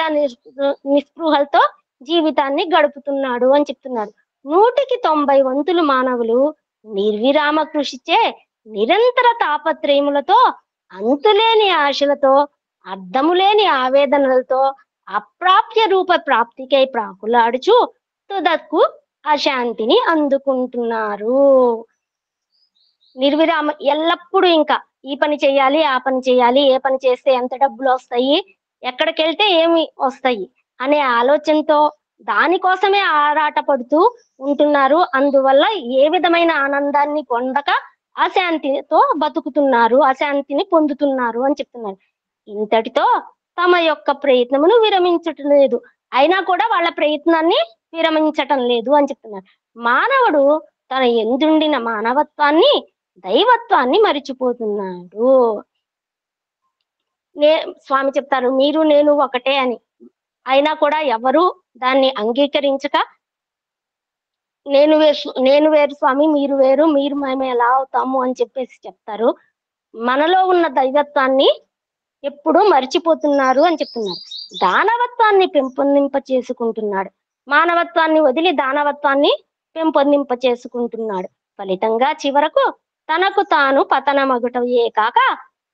నిస్పృహలతో జీవితాన్ని గడుపుతున్నాడు అని చెప్తున్నారు. 100కి 90 వంతులు మానవులు నిర్విరామ కృషిచే నిరంతర తాపత్రయములతో, అంతులేని ఆశలతో, అర్థములేని ఆవేదనలతో అప్రాప్య రూప ప్రాప్తికై ప్రాకులాడుచు తుదకు అశాంతిని అందుకుంటున్నారు. నిర్విరామ ఎల్లప్పుడూ ఇంకా ఈ పని చేయాలి, ఆ పని చేయాలి, ఏ పని చేస్తే ఎంత డబ్బులు వస్తాయి, ఎక్కడికి వెళ్తే ఏమి వస్తాయి అనే ఆలోచనతో దానికోసమే ఆరాటపడుతూ ఉంటున్నారు. అందువల్ల ఏ విధమైన ఆనందాన్ని పొందక అశాంతితో బతుకుతున్నారు, అశాంతిని పొందుతున్నారు అని చెప్తున్నారు. ఇంతటితో తమ యొక్క ప్రయత్నమును విరమించటం లేదు. అయినా కూడా వాళ్ళ ప్రయత్నాన్ని విరమించటం లేదు అని చెప్తున్నారు. మానవుడు తన ఎందుండిన మానవత్వాన్ని, దైవత్వాన్ని మరిచిపోతున్నాడు. స్వామి చెప్తారు, మీరు నేను ఒకటే అని. అయినా కూడా ఎవరు దాన్ని అంగీకరించక నేను వేరు స్వామి, మీరు వేరు, మీరు మేము ఎలా అవుతాము అని చెప్పేసి చెప్తారు. మనలో ఉన్న దైవత్వాన్ని ఎప్పుడూ మర్చిపోతున్నారు అని చెప్తున్నారు. దానవత్వాన్ని పెంపొందింప చేసుకుంటున్నాడు. మానవత్వాన్ని వదిలి దానవత్వాన్ని పెంపొందింప చేసుకుంటున్నాడు. ఫలితంగా చివరకు తనకు తాను పతనమగుటయే కాక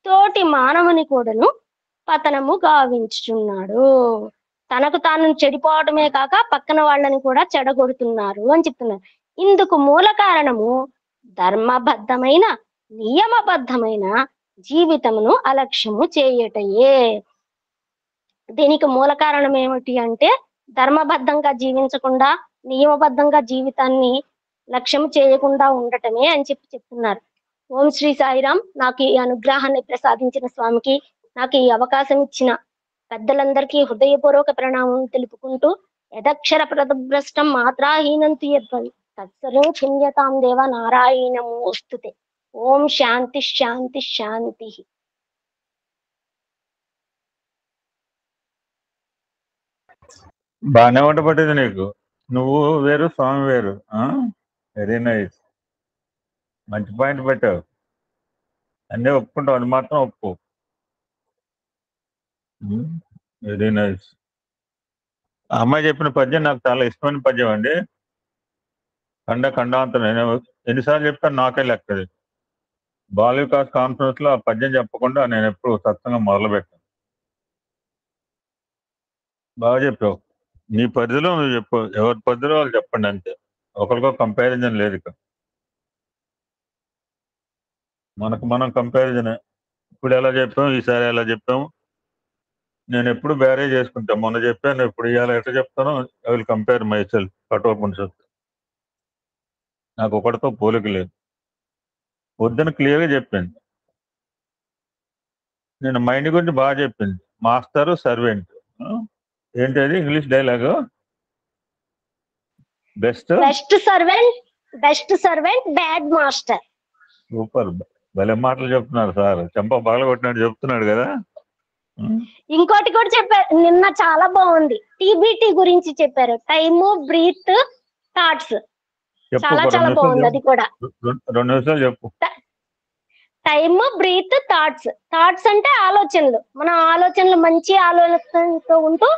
తోటి మానవుని కూడాను పతనము గావించుచున్నాడు. తనకు తాను చెడిపోవడమే కాక పక్కన వాళ్ళని కూడా చెడగొడుతున్నారు అని చెప్తున్నారు. ఇందుకు మూల కారణము ధర్మబద్ధమైన, నియమబద్ధమైన జీవితమును అలక్ష్యము చేయటయే. దీనికి మూల కారణం ఏమిటి అంటే ధర్మబద్ధంగా జీవించకుండా, నియమబద్ధంగా జీవితాన్ని లక్ష్యం చేయకుండా ఉండటమే అని చెప్తున్నారు. ఓం శ్రీ సాయిరాం. నాకు ఈ అనుగ్రహాన్ని ప్రసాదించిన స్వామికి, నాకు ఈ అవకాశం ఇచ్చిన పెద్దలందరికీ హృదయపూర్వక ప్రణామం తెలుపుకుంటూ, యదక్షర ప్రదభ్రష్టం మాత్రాహీనంతు యద్భవి తత్సర్వం క్షమ్యతాం దేవ నారాయణమోస్తుతే. ఓం శాంతి శాంతి శాంతి. బాగానే వంట పట్టింది నీకు. నువ్వు వేరు, స్వామి వేరు. Very nice. మంచి పాయింట్ పెట్టావు. అన్నీ ఒప్పుకుంటావు, అది మాత్రం ఒప్పు. Very nice. ఆ అమ్మాయి చెప్పిన పద్యం నాకు చాలా ఇష్టమైన పద్యం అండి. ఖండాంతం. నేను ఎన్నిసార్లు చెప్తాను నాకే లెక్కది. బాల్ వికాస్ కాన్ఫరెన్స్ లో ఆ పద్యం చెప్పకుండా నేను ఎప్పుడు సత్సంగం మొదలు పెట్టాను. బాగా చెప్పావు. నీ పరిధిలో నువ్వు చెప్పు, ఎవరి పరిధిలో వాళ్ళు చెప్పండి అంతే. ఒకరికో కంపారిజన్ లేదు ఇక. మనం కంపారిజన్. ఇప్పుడు ఎలా చెప్పాము, ఈసారి ఎలా చెప్పాము, నేను ఎప్పుడు బ్యారేజ్ చేసుకుంటాను. మొన్న చెప్పాను, ఇప్పుడు ఇవాళ ఎట్లా చెప్తానో I will compare myself కఠోపనిషత్తు. నాకు ఒకటితో పోలిక లేదు. వద్దని క్లియర్గా చెప్పింది. నేను మైండ్ గురించి బాగా చెప్పింది. Master, servant. ఏంటి అది English dialogue? Best servant, bad master. Super. భలే మాటలు చెప్తున్నారు సార్. చెంప బాగా కొట్టినట్టు చెప్తున్నాడు కదా. ఇంకోటి కూడా చెప్పారు నిన్న, చాలా బాగుంది. టీబీటీ గురించి చెప్పారు. Time, breath, thoughts. చాలా చాలా బాగుంది. అది కూడా 2 నిమిషాలు చెప్పు. Time, breath, thoughts. థాట్స్ అంటే ఆలోచనలు. మన ఆలోచనలు మంచి ఆలోచనతో ఉంటూ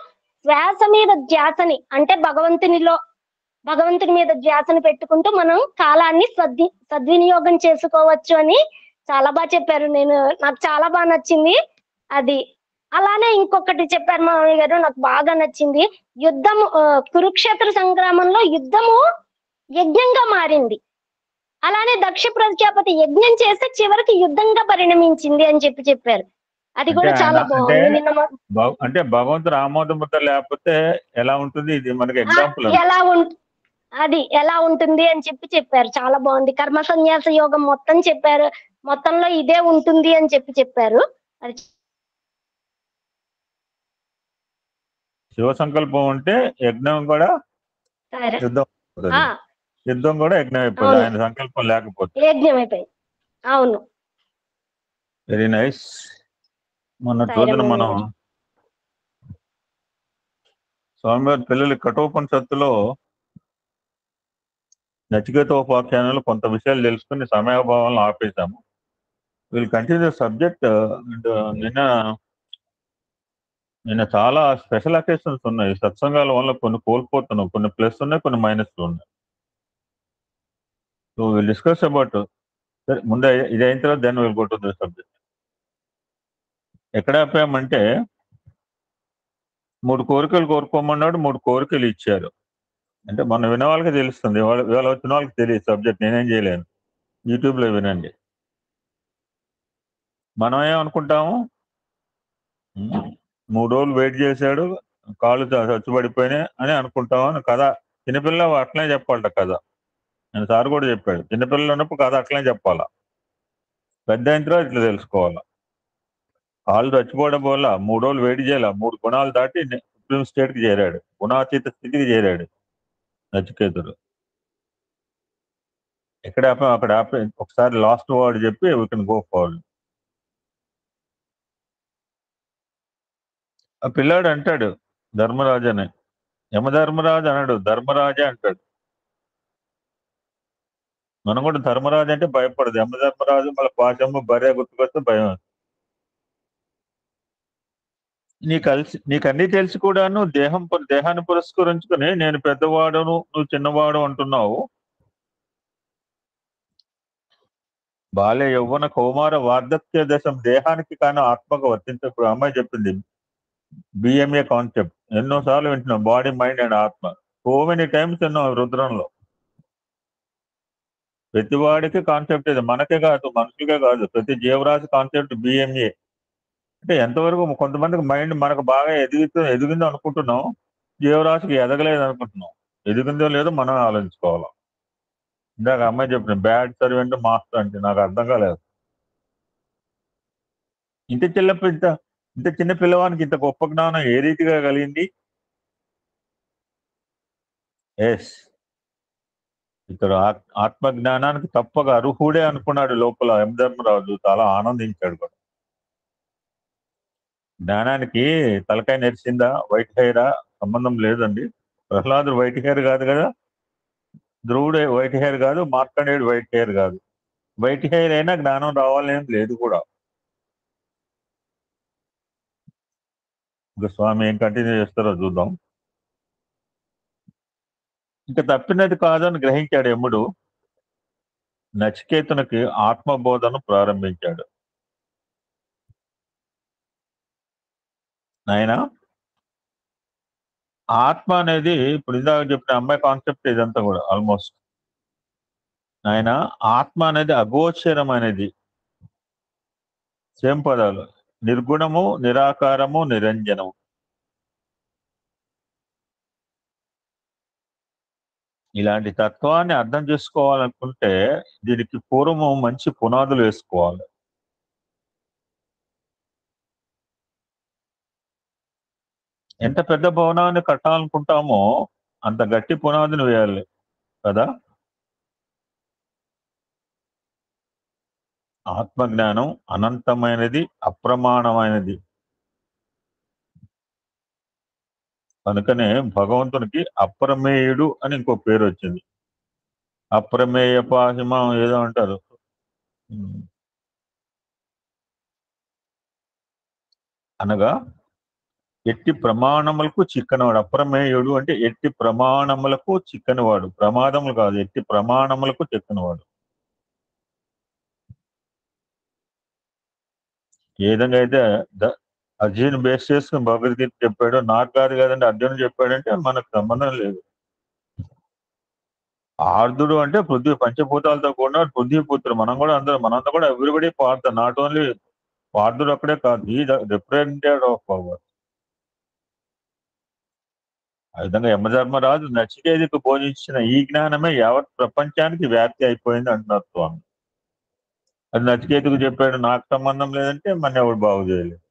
శ్వాస మీద ధ్యాసని, అంటే భగవంతుని మీద ధ్యాసని పెట్టుకుంటూ మనం కాలాన్ని సద్వినియోగం చేసుకోవచ్చు అని చాలా బాగా చెప్పారు. నాకు చాలా బాగా నచ్చింది అది. అలానే ఇంకొకటి చెప్పారు మామయ్య గారు, నాకు బాగా నచ్చింది. యుద్ధము, కురుక్షేత్ర సంగ్రామంలో యుద్ధము యజ్ఞంగా మారింది. అలానే దక్ష ప్రజాపతి యజ్ఞం చేస్తే చివరికి యుద్ధంగా పరిణమించింది అని చెప్పారు. అది కూడా చాలా బాగుంది. అంటే భగవంతుడు ఆమోద ముద్ర లేకపోతే ఎలా ఉంటుంది? ఇది మనకి ఎగ్జాంపుల్. అది ఎలా ఉంటుంది అని చెప్పారు. చాలా బాగుంది. కర్మ సన్యాస యోగం మొత్తం చెప్పారు. మొత్తంలో ఇదే ఉంటుంది అని చెప్పారు. అది శివ సంకల్పం ఉంటే యజ్ఞం కూడా యుద్ధం కూడా యజ్ఞం అయిపోతుంది. ఆయన సంకల్పం లేకపోతే యజ్ఞం అయిపోయింది. అవును. Very nice. మొన్న రోజున మనం స్వామివారి పిల్లలు కఠోపనిషత్తులో నచికేతోపాఖ్యానంలో కొంత విషయాలు తెలుసుకుని సమయాభావాలను ఆపేశాము. వీళ్ళు కంటిన్యూ సబ్జెక్ట్. నిన్న చాలా స్పెషల్ అకేషన్స్ ఉన్నాయి. సత్సంగాల వల్ల కొన్ని కోల్పోతున్నాం, కొన్ని ప్లస్ ఉన్నాయి, కొన్ని మైనస్లు ఉన్నాయి. So will discuss about. ముందే ఇది అయిన తర్వాత then will go to the subject. ఎక్కడ ఆపామంటే 3 కోరికలు కోరుకోమన్నాడు, 3 కోరికలు ఇచ్చారు. అంటే మొన్న విన్న వాళ్ళకి తెలుస్తుంది, ఇవాళ వచ్చిన వాళ్ళకి తెలియదు సబ్జెక్ట్. నేనేం చేయలేను, యూట్యూబ్లో వినండి. మనం ఏమనుకుంటాము, 3 రోజులు వెయిట్ చేశాడు, కాళ్ళు చచ్చుబడిపోయినాయి అని అనుకుంటామని కథ. చిన్నపిల్ల అట్లనే చెప్పాలట కథ. నేను సార్ కూడా చెప్పాడు, చిన్నపిల్లలు ఉన్నప్పుడు కథ అట్లనే చెప్పాలా, పెద్ద అయిన తర్వాత ఇట్లా తెలుసుకోవాలా. కాళ్ళు చచ్చిపోవడం వల్ల 3 రోజులు వెయిట్ చేయాల 3 గుణాలు దాటి సుప్రీం స్టేట్ కి చేరాడు, గుణాతీత స్థితికి చేరాడు నచికేతుడు. ఎక్కడ ఆపాం అక్కడ ఆపి ఒకసారి లాస్ట్ వర్డ్ చెప్పి వీ కెన్ గో ఫార్వర్డ్. ఆ పిల్లాడు అంటాడు ధర్మరాజు అని, యమధర్మరాజు అన్నాడు, ధర్మరాజే అంటాడు. మనం కూడా ధర్మరాజు అంటే భయపడదు, యమధర్మరాజు మళ్ళీ పాశమ్మ భార్య గుర్తుకొస్తే భయం. నీకు అన్ని తెలిసి కూడాను దేహాన్ని పురస్కరించుకుని నేను పెద్దవాడును నువ్వు చిన్నవాడు అంటున్నావు. బాల్య యౌవన కౌమార వార్ధక్య దశం దేహానికి కానీ ఆత్మకు వర్తించప్పుడు అమ్మాయి చెప్పింది బిఎంఏ కాన్సెప్ట్ ఎన్నోసార్లు వింటున్నాం, బాడీ మైండ్ అండ్ ఆత్మ. సో మెనీ టైమ్స్ విన్నాం రుద్రంలో. ప్రతి వాడికి కాన్సెప్ట్ ఇది, మనకే కాదు మనుషులకే కాదు, ప్రతి జీవరాశి కాన్సెప్ట్ బిఎంఏ. అంటే ఎంతవరకు కొంతమందికి మైండ్ మనకు బాగా ఎదిగిందో అనుకుంటున్నాం, జీవరాశికి ఎదగలేదు అనుకుంటున్నాం. ఎదిగిందో లేదో మనం ఆలోచించుకోవాలి. ఇందాక అమ్మాయి చెప్పిన బ్యాడ్ సర్వెంట్ మాస్టర్ అంటే నాకు అర్థం కాలేదు. ఇంత చిన్న పిల్లవానికి ఇంత గొప్ప జ్ఞానం ఏ రీతిగా కలిగింది? ఎస్, ఇతడు ఆత్మ జ్ఞానానికి తప్పక అర్హుడే అనుకున్నాడు లోపల. యమధర్మరాజు చాలా ఆనందించాడు కూడా. జ్ఞానానికి తలకాయ నెరిసిందా వైట్ హెయిరా సంబంధం లేదండి. ప్రహ్లాదుడు వైట్ హెయిర్ కాదు కదా, ధ్రువుడు వైట్ హెయిర్ కాదు, మార్కండేయుడు వైట్ హెయిర్ కాదు. వైట్ హెయిర్ అయినా జ్ఞానం రావాలేం లేదు కూడా. ఇంకా స్వామి ఏం కంటిన్యూ చేస్తారో చూద్దాం. ఇంకా తప్పినది కాదని గ్రహించాడు యముడు. నచికేతునికి ఆత్మబోధను ప్రారంభించాడు. నాయనా, ఆత్మ అనేది ఇప్పుడు ఇందాక చెప్పిన అమ్మాయి కాన్సెప్ట్ ఇదంతా కూడా ఆల్మోస్ట్. నాయన, ఆత్మ అనేది అగోచరమైనది. సేమ్ పదాలు, నిర్గుణము, నిరాకారము, నిరంజనము. ఇలాంటి తత్వాన్ని అర్థం చేసుకోవాలనుకుంటే దీనికి పూర్వము మంచి పునాదులు వేసుకోవాలి. ఎంత పెద్ద భవనాన్ని కట్టాలనుకుంటామో అంత గట్టి పునాదిని వేయాలి కదా. ఆత్మజ్ఞానం అనంతమైనది, అప్రమాణమైనది. కనుకనే భగవంతునికి అప్రమేయుడు అని ఇంకో పేరు వచ్చింది. అప్రమేయ పాహిమ ఏదో అంటారు. అనగా ఎట్టి ప్రమాణములకు చిక్కనివాడు. అప్రమేయుడు అంటే ఎట్టి ప్రమాణములకు చిక్కనివాడు, ప్రమాదములు కాదు, ఎట్టి ప్రమాణములకు చిక్కనివాడు. ఏ విధంగా అయితే అర్జున్ బేస్ చేసుకుని భగవద్గీత చెప్పాడు, నాకు కాదు కదండి అర్జునుడు చెప్పాడంటే మనకు సంబంధం లేదు. ఆర్ధుడు అంటే పృథ్వీ పంచభూతాలతో కూడా పృథ్వీపుత్రుడు. మనంతా కూడా ఎవ్రీబడి పార్థ, నాట్ ఓన్లీ పార్థుడు అక్కడే కాదు, ఈ రిప్రజెంటేటివ్ ఆఫ్ పవర్. ఆ విధంగా యమధర్మరాజు నచికేతుకు బోధించిన ఈ జ్ఞానమే యావత్ ప్రపంచానికి వ్యాప్తి అయిపోయింది అంటున్నారు స్వామి. అది నచికేతుకు చెప్పాడు, నాకు సంబంధం లేదంటే మన ఎవరు బాగు చేయలేదు.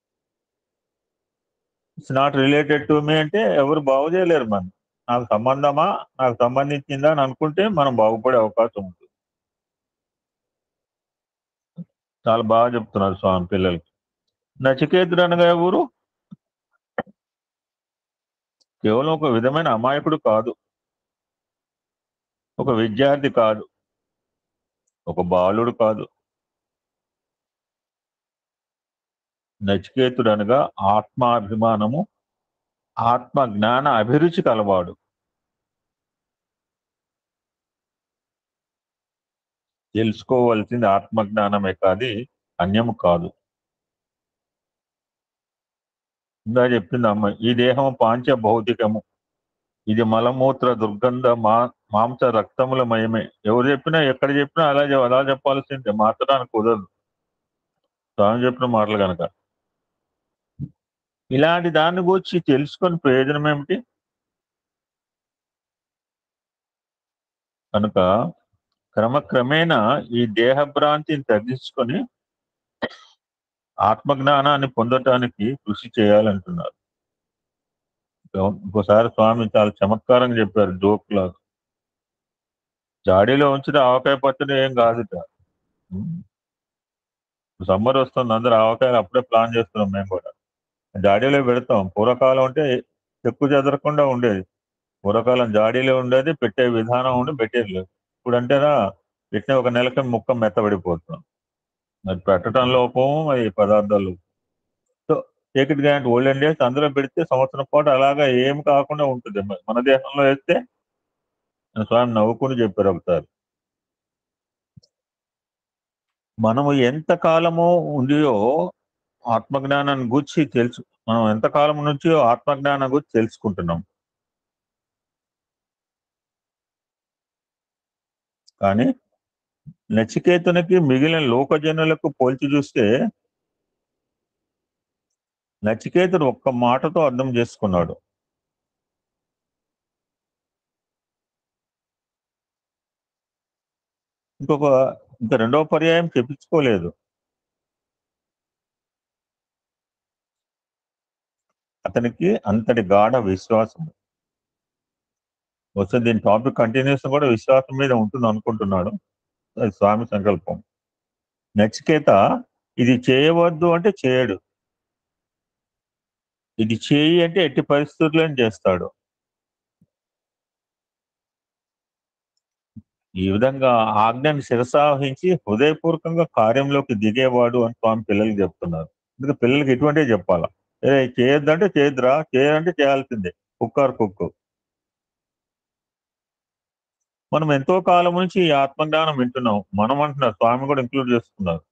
It's not related to me అంటే ఎవరు బాగు చేయలేరు. నాకు సంబంధమా, నాకు సంబంధించిందా అని అనుకుంటే మనం బాగుపడే అవకాశం ఉంటుంది. చాలా బాగా చెప్తున్నారు స్వామి పిల్లలకి. నచికేతుడు అనగా ఎవరు? కేవలం ఒక విధమైన అమాయకుడు కాదు, ఒక విద్యార్థి కాదు, ఒక బాలుడు కాదు. నచికేతుడు అనగా ఆత్మాభిమానము, ఆత్మ జ్ఞాన అభిరుచి కలవాడు. తెలుసుకోవలసింది ఆత్మజ్ఞానమే కాదు, అన్యము కాదు. ఇంకా చెప్పింది అమ్మ, ఈ దేహము పాంచ భౌతికము, ఇది మలమూత్ర దుర్గంధ మాంస రక్తముల మయమే. ఎవరు చెప్పినా ఎక్కడ చెప్పినా అలా చెప్పాల్సిందే, మార్చడానికి కుదరదు స్వామి చెప్పిన మాటలు కనుక. ఇలాంటి దాన్ని గురించి తెలుసుకొని ప్రయోజనం ఏమిటి? కనుక క్రమక్రమేణా ఈ దేహభ్రాంతిని తగ్గించుకొని ఆత్మజ్ఞానాన్ని పొందటానికి కృషి చేయాలంటున్నారు. ఇంకోసారి స్వామి చాలా చమత్కారంగా చెప్పారు, జోక్ లాగా. జాడీలో ఉంచితే ఆవకాయ పచ్చడి ఏం కాదుట. సమ్మర్ వస్తుంది, అందరూ ఆవకాయలు అప్పుడే ప్లాన్ చేస్తున్నాం మేము కూడా. జాడీలో పెడతాం. పూర్వకాలం అంటే చెక్కు చెదరకుండా ఉండేది. పూర్వకాలం జాడీలో ఉండేది, పెట్టే విధానం ఉండి పెట్టేది లేదు. ఇప్పుడు అంటేనా పెట్టిన ఒక నెలకి ముక్క మెత్తబడిపోతున్నాం. మరి పెట్టడం లోపం, అది పదార్థాలు. So take it grant olden days అందులో పెడితే సంవత్సరం పాటు అలాగా ఏం కాకుండా ఉంటుంది. మన దేశంలో వేస్తే స్వామి నవ్వుకుని చెప్పారు ఒకసారి. మనము ఎంత కాలము ఉండియో ఆత్మజ్ఞానాన్ని గురించి తెలుసు, మనం ఎంత కాలం నుంచి ఆత్మజ్ఞానం గురించి తెలుసుకుంటున్నాం. కానీ నచికేతునికి మిగిలిన లోకజనులకు పోల్చి చూస్తే నచికేతుడు ఒక్క మాటతో అర్థం చేసుకున్నాడు. ఇంకా రెండవ పర్యాయం చెప్పించుకోలేదు. అతనికి అంతటి గాఢ విశ్వాసం. వస్తే దీని టాపిక్ కంటిన్యూస్ కూడా విశ్వాసం మీద ఉంటుంది అనుకుంటున్నాడు. అది స్వామి సంకల్పం. నచికేత ఇది చేయవద్దు అంటే చేయడు, ఇది చేయి అంటే ఎట్టి పరిస్థితుల్లో చేస్తాడు. ఈ విధంగా ఆజ్ఞని శిరసావహించి హృదయపూర్వకంగా కార్యంలోకి దిగేవాడు అని స్వామి పిల్లలకి చెప్తున్నారు. అందుకే పిల్లలకి ఇటువంటివి చెప్పాలా. చేయొద్దంటే చేయొద్దురా, చేయాలంటే చేయాల్సిందే, కుక్కారు కుక్కు. మనం ఎంతో కాలం నుంచి ఈ ఆత్మజ్ఞానం వింటున్నాం. మనం అంటున్నారు, స్వామి కూడా ఇంక్లూడ్ చేసుకున్నారు.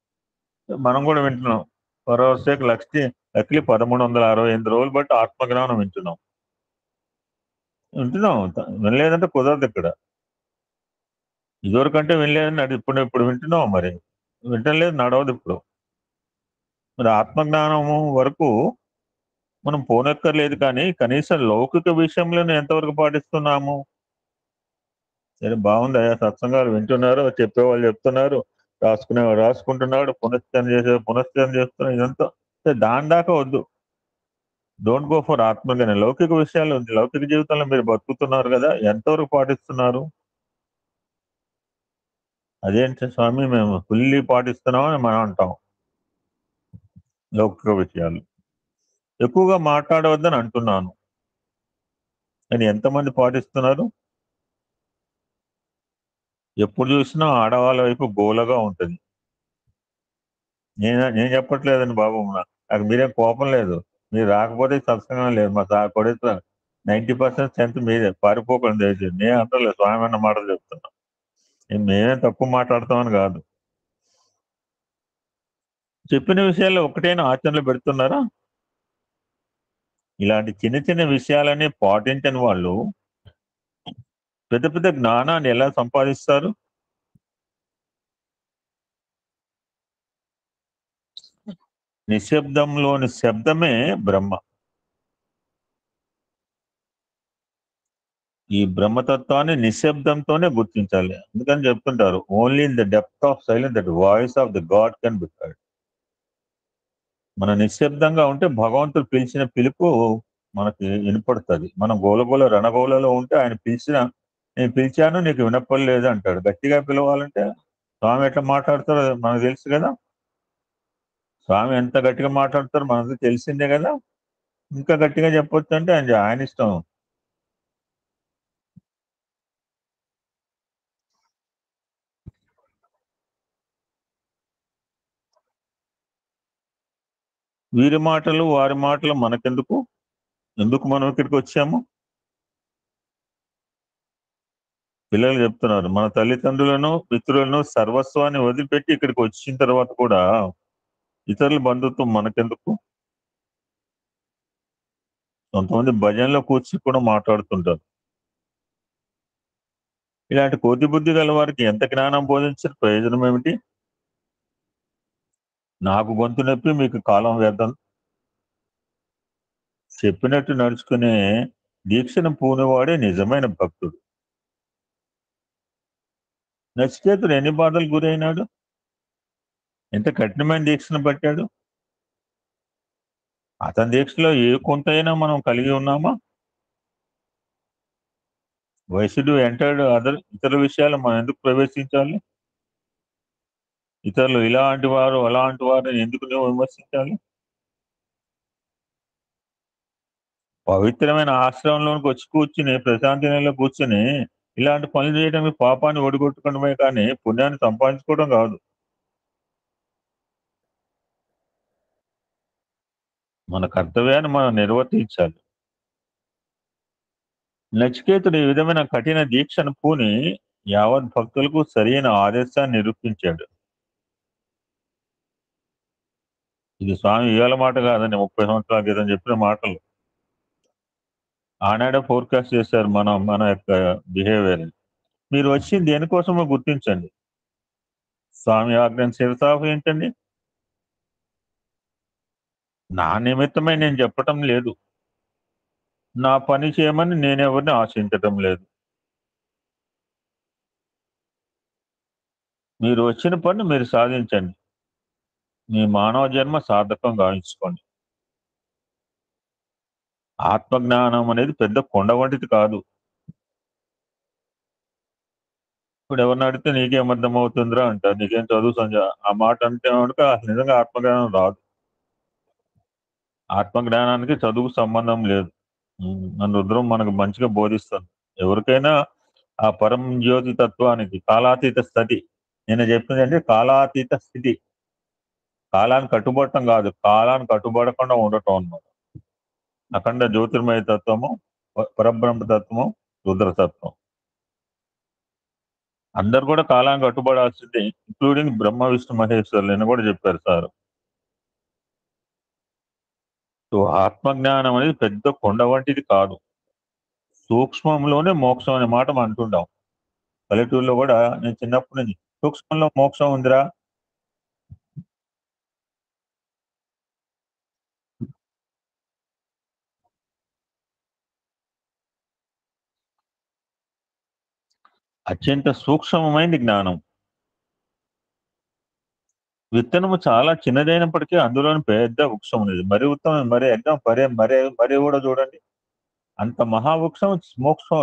మనం కూడా వింటున్నాం. పరవశకు లక్ష్మి 1368 రోజులు బట్టి ఆత్మజ్ఞానం వింటున్నాం. వినలేదంటే కుదరదు. ఇక్కడ ఇదివరకంటే వినలేదని ఇప్పుడు వింటున్నాం. మరి వింటలేదు, నడవదు ఇప్పుడు. మరి ఆత్మజ్ఞానము వరకు మనం పోనక్కర్లేదు, కానీ కనీసం లౌకిక విషయంలోనే ఎంతవరకు పాటిస్తున్నాము? సరే, బాగుంది అయ్యా, సత్సంగాలు వింటున్నారు, చెప్పేవాళ్ళు చెప్తున్నారు, రాసుకునేవాడు రాసుకుంటున్నాడు, పునశ్చరణ చేస్తున్నారు, ఇదంతా దాని దాకా వద్దు. డోంట్ గో ఫర్ ఆత్మజ్ఞానం. లౌకిక విషయాలు, లౌకిక జీవితంలో మీరు బతుకుతున్నారు కదా, ఎంతవరకు పాటిస్తున్నారు? అదేంటి స్వామి, మేము ఫుల్లీ పాటిస్తున్నామని మనం అంటాం. లౌకిక విషయాలు ఎక్కువగా మాట్లాడవద్దని అంటున్నాను, కానీ ఎంతమంది పాటిస్తున్నారు? ఎప్పుడు చూసినా ఆడవాళ్ళ వైపు గోలగా ఉంటుంది. నేను చెప్పట్లేదండి బాబు, నాకు మీరేం కోపం లేదు. మీరు రాకపోతే సత్సంగం లేదు. మా కొడుకు 90% స్ట్రెంత్ మీదే, పారిపోకండి దయచేసి. నేను అంటలేదు, స్వామి అన్న మాటలు చెప్తున్నా. మేమేం తక్కువ మాట్లాడతామని కాదు. చెప్పిన విషయాల్లో ఒకటైనా ఆచరణలో పెడుతున్నారా? ఇలాంటి చిన్న చిన్న విషయాలన్నీ పాటించని వాళ్ళు పెద్ద పెద్ద జ్ఞానాన్ని ఎలా సంపాదిస్తారు? నిశ్శబ్దంలోని శబ్దమే బ్రహ్మ. ఈ బ్రహ్మతత్వాన్ని నిశ్శబ్దంతోనే గుర్తించాలి. అందుకని చెప్తుంటారు, only in the depth of silence that voice of the God can be heard. మనం నిశ్శబ్దంగా ఉంటే భగవంతుడు పిలిచిన పిలుపు మనకి వినపడుతుంది. మనం గోలగోల రణగోలలో ఉంటే ఆయన నేను పిలిచాను నీకు వినపడలేదు అంటాడు. గట్టిగా పిలవాలంటే స్వామి ఎట్లా మాట్లాడతారో మనకు తెలుసు కదా. స్వామి ఎంత గట్టిగా మాట్లాడతారో మనకు తెలిసిందే కదా. ఇంకా గట్టిగా చెప్పొచ్చు అంటే ఆయన ఇష్టం. వీరి మాటలు వారి మాటలు మనకెందుకు? ఎందుకు మనం ఇక్కడికి వచ్చాము? పిల్లలు చెప్తున్నారు, మన తల్లిదండ్రులను పితృలను సర్వస్వాన్ని వదిలిపెట్టి ఇక్కడికి వచ్చిన తర్వాత కూడా ఇతరుల బంధుత్వం మనకెందుకు? కొంతమంది భజనలో కూర్చి కూడా మాట్లాడుతుంటారు. ఇలాంటి కోతి బుద్ధి గల వారికి ఎంత జ్ఞానం బోధించిన ప్రయోజనం ఏమిటి? నాకు గొంతు నొప్పి మీకు కాలం వ్యర్థం. చెప్పినట్టు నడుచుకునే దీక్షను పూనివాడే నిజమైన భక్తుడు. నచికేతుడు ఎన్ని బాధలు గురైనాడు? ఎంత కఠినమైన దీక్షను పట్టాడు? అతని దీక్షలో ఏ కొంతైనా మనం కలిగి ఉన్నామా? వైశ్యుడు ఎంటర్డ్ ఇతర విషయాలు మనం ఎందుకు ప్రవేశించాలి? ఇతరులు ఇలాంటి వారు అలాంటి వారిని ఎందుకు నువ్వు విమర్శించాలి? పవిత్రమైన ఆశ్రమంలోనికి వచ్చి కూర్చుని ప్రశాంతి నెలలో కూర్చుని ఇలాంటి పనులు చేయడానికి పాపాన్ని ఒడిగొట్టుకోవడమే కానీ పుణ్యాన్ని సంపాదించుకోవడం కాదు. మన కర్తవ్యాన్ని మనం నిర్వర్తించాలి. నచికేతుడు ఈ విధమైన కఠిన దీక్షను పూని యావత్ భక్తులకు సరైన ఆదేశాన్ని నిరూపించాడు. ఇది స్వామి ఇవాళ మాట కాదండి, 30 సంవత్సరాల క్రితం చెప్పిన మాటలు. ఆనాడే ఫోర్కాస్ట్ చేశారు మన యొక్క బిహేవియర్. మీరు వచ్చింది దేనికోసమో గుర్తించండి. స్వామి ఆజ్ఞను శిరసావహించండి. నా నిమిత్తమై నేను చెప్పటం లేదు, నా పని చేయమని నేనెవరిని ఆశించటం లేదు. మీరు వచ్చిన పని మీరు సాధించండి, మీ మానవ జన్మ సార్థకం గావించుకోండి. ఆత్మజ్ఞానం అనేది పెద్ద కొండ వంటిది కాదు. ఇప్పుడు ఎవరిని అడిగితే నీకేం అర్థమవుతుందిరా అంటారు, నీకేం చదువు సంజ ఆ మాట అంటే కనుక నిజంగా ఆత్మజ్ఞానం రాదు. ఆత్మజ్ఞానానికి చదువు సంబంధం లేదు. మన రుద్రం మనకు మంచిగా బోధిస్తుంది. ఎవరికైనా ఆ పరం జ్యోతి తత్వానికి కాలాతీత స్థితి, నేను చెప్పింది అంటే కాలాతీత స్థితి, కాలాన్ని కట్టుబడటం కాదు, కాలాన్ని కట్టుబడకుండా ఉండటం అన్నమాట. అఖండ జ్యోతిర్మయ తత్వము, పరబ్రహ్మ తత్వము, రుద్రతత్వం. అందరు కూడా కాలాన్ని కట్టుబడాల్సింది, ఇంక్లూడింగ్ బ్రహ్మ విష్ణు మహేశ్వరులని కూడా చెప్పారు సార్. సో ఆత్మజ్ఞానం అనేది పెద్ద కొండ వంటిది కాదు. సూక్ష్మంలోనే మోక్షం అనే మాట మనం అంటుంటాం. పల్లెటూరులో కూడా నేను చిన్నప్పటి నుంచి సూక్ష్మంలో మోక్షం ఉందిరా, అత్యంత సూక్ష్మమైంది జ్ఞానం. విత్తనము చాలా చిన్నదైనప్పటికీ అందులోని పెద్ద వృక్షం ఉన్నది. మరి ఉత్తమం, మరి ఎగ్జామ్ మరీ కూడా చూడండి, అంత మహావృక్షం మోక్షం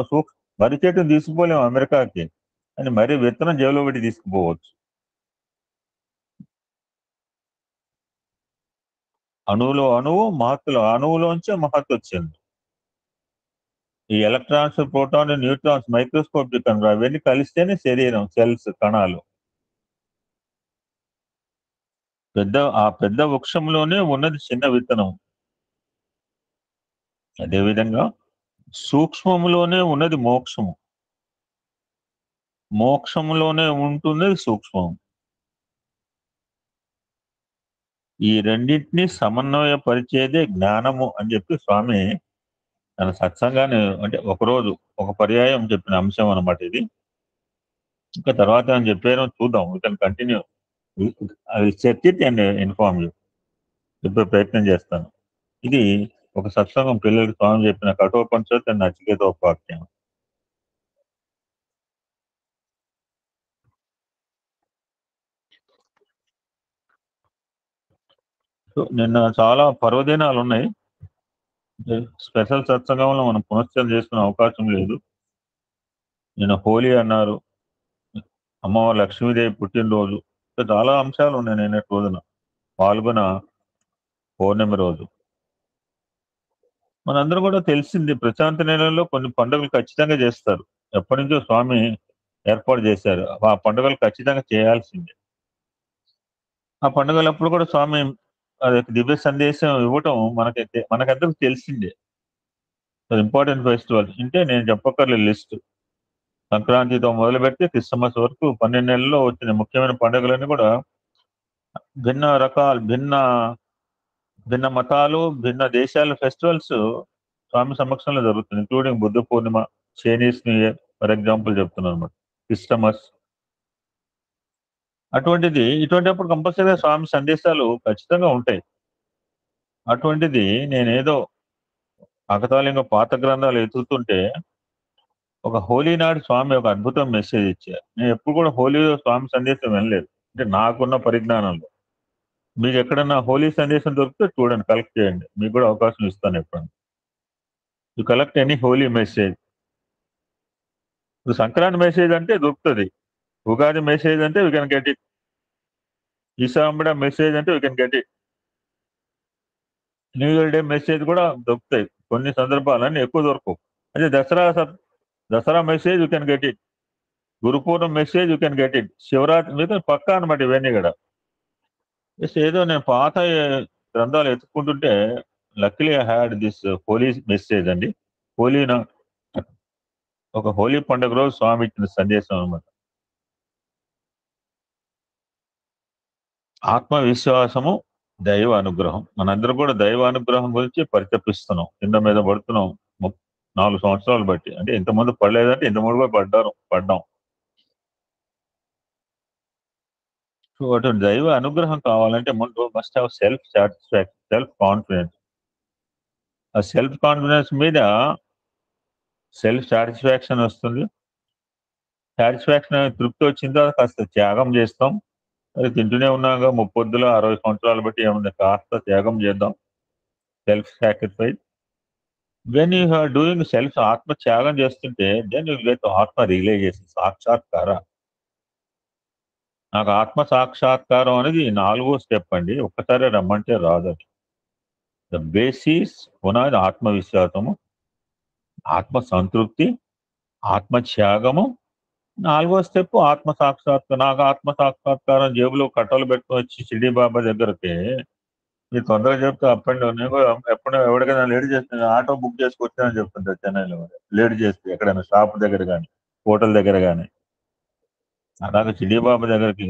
వరి చెట్టును తీసుకుపోలేము అమెరికాకి, అని మరీ విత్తనం జేబులో పెట్టి తీసుకుపోవచ్చు. అణువులోంచే మహత్తు వచ్చింది. ఈ ఎలక్ట్రాన్స్, ప్రోటాన్, న్యూట్రాన్స్ మైక్రోస్కోపిక్ కనుక అవన్నీ కలిస్తేనే శరీరం, సెల్స్, కణాలు. ఆ పెద్ద వృక్షంలోనే ఉన్నది చిన్న విత్తనం. అదేవిధంగా సూక్ష్మంలోనే ఉన్నది మోక్షము, మోక్షంలోనే ఉంటున్నది సూక్ష్మం. ఈ రెండింటినీ సమన్వయపరిచేదే జ్ఞానము అని చెప్పి స్వామి తన సత్సంగాన్ని, అంటే ఒకరోజు ఒక పర్యాయం చెప్పిన అంశం అనమాట ఇది. ఇంకా తర్వాత అని చెప్పారో చూద్దాం, we can continue. I set it and inform you. చెప్పే ప్రయత్నం చేస్తాను. ఇది ఒక సత్సంగం పిల్లలకి స్వామి చెప్పిన కఠోపనిషత్ అండ్ నచికేతోపాఖ్యానం. సో నిన్న చాలా పర్వదినాలు ఉన్నాయి. స్పెషల్ సత్సంగంలో మనం పునశ్చరణ చేసుకునే అవకాశం లేదు. నిన్న హోలీ అన్నారు, అమ్మవారు లక్ష్మీదేవి పుట్టినరోజు, చాలా అంశాలు ఉన్నాయి నిన్నటి రోజున. పాల్గొన పౌర్ణమి రోజు మనందరూ కూడా తెలిసింది, ప్రశాంతి నెలలో కొన్ని పండుగలు ఖచ్చితంగా చేస్తారు. ఎప్పటి నుంచో స్వామి ఏర్పాటు చేశారు, ఆ పండుగలు ఖచ్చితంగా చేయాల్సిందే. ఆ పండుగలప్పుడు కూడా స్వామి అది దివ్య సందేశం ఇవ్వటం మనకందరికి తెలిసిందే. ఇంపార్టెంట్ ఫెస్టివల్స్ అంటే నేను చెప్పక్కర్లేదు లిస్ట్. సంక్రాంతితో మొదలు పెడితే క్రిస్మస్ వరకు 12 నెలల్లో వచ్చిన ముఖ్యమైన పండుగలన్నీ కూడా భిన్న రకాలు, భిన్న మతాలు, భిన్న దేశాల ఫెస్టివల్స్ స్వామి సమక్షంలో జరుగుతుంది. Including Buddha Purnima, Chinese new year for example చెప్తున్నాను అనమాట, క్రిస్టమస్. ఇటువంటిప్పుడు కంపల్సరీగా స్వామి సందేశాలు ఖచ్చితంగా ఉంటాయి. అటువంటిది నేనేదో అకతాళింగ పాత గ్రంథాలు ఎదుగుతుంటే ఒక హోలీ నాడు స్వామి ఒక అద్భుతం మెసేజ్ ఇచ్చారు. నేను ఎప్పుడు కూడా హోలీలో స్వామి సందేశం వినలేదు, అంటే నాకున్న పరిజ్ఞానంలో. మీకు ఎక్కడన్నా హోలీ సందేశం దొరికితే చూడండి, కలెక్ట్ చేయండి. మీకు కూడా అవకాశం ఇస్తాను ఎప్పుడన్నా. You collect any holy message. ఇప్పుడు సంక్రాంతి మెసేజ్ అంటే దొరుకుతుంది. ఉగాది మెసేజ్ అంటే వీ కెన్ గెట్ ఇట్. ఈసాంబడ మెసేజ్ అంటే we can get it. New year day message కూడా దొరుకుతాయి కొన్ని సందర్భాలన్నీ, ఎక్కువ దొరకవు. అదే Dasara message you can get it. గురుపూర్ణం message you can get it. Shivaratri మీద పక్కా అనమాట ఇవన్నీ కూడా. ఏదో నేను పాత గ్రంథాలు ఎత్తుకుంటుంటే luckily I had this holy message అండి. హోలీన ఒక హోలీ పండుగ రోజు స్వామి ఇచ్చిన సందేశం అనమాట. ఆత్మవిశ్వాసము, దైవ అనుగ్రహం. మనందరం కూడా దైవ అనుగ్రహం గురించి పరితపిస్తున్నాం, కింద మీద పడుతున్నాం 4 సంవత్సరాలు బట్టి. అంటే ఇంతకుముందు పడలేదంటే ఇంతకుముందు కూడా పడ్డాం. సో అటువంటి దైవ అనుగ్రహం కావాలంటే ముందు must have self satisfaction, self confidence. ఆ సెల్ఫ్ కాన్ఫిడెన్స్ మీద సెల్ఫ్ సాటిస్ఫాక్షన్ వస్తుంది. సాటిస్ఫాక్షన్ తృప్తి వచ్చిన తర్వాత కాస్త త్యాగం చేస్తాం. అది తింటూనే ఉన్నాగా 30 60 సంవత్సరాలు బట్టి ఏముంది, కాస్త త్యాగం చేద్దాం. Self sacrifice. When you are doing self ఆత్మ త్యాగం చేస్తుంటే దెన్ యూ గెట్ ఆత్మ రియలైజేషన్, సాక్షాత్కార. నాకు ఆత్మ సాక్షాత్కారం అనేది 4వ స్టెప్ అండి. ఒక్కసారి రమ్మంటే రాదు. ద బేసిస్ పునాది ఆత్మవిశ్వాసము, ఆత్మ సంతృప్తి, ఆత్మ త్యాగము. 4వ స్టెప్ ఆత్మ సాక్షాత్కారం. నాకు ఆత్మ సాక్షాత్కారం జేబులో కట్టలు పెట్టుకుని వచ్చి షిరిడి బాబా దగ్గరికి మీరు తొందరగా చెప్తే అప్ అండ్ డౌన్. నేను ఎప్పుడో ఎవరికైనా లేట్ చేస్తే ఆటో బుక్ చేసుకొచ్చానని చెప్తుంటారు చెన్నైలో. లేట్ చేస్తే ఎక్కడైనా షాప్ దగ్గర కానీ హోటల్ దగ్గర కానీ. అలాగే షిరిడి బాబా దగ్గరికి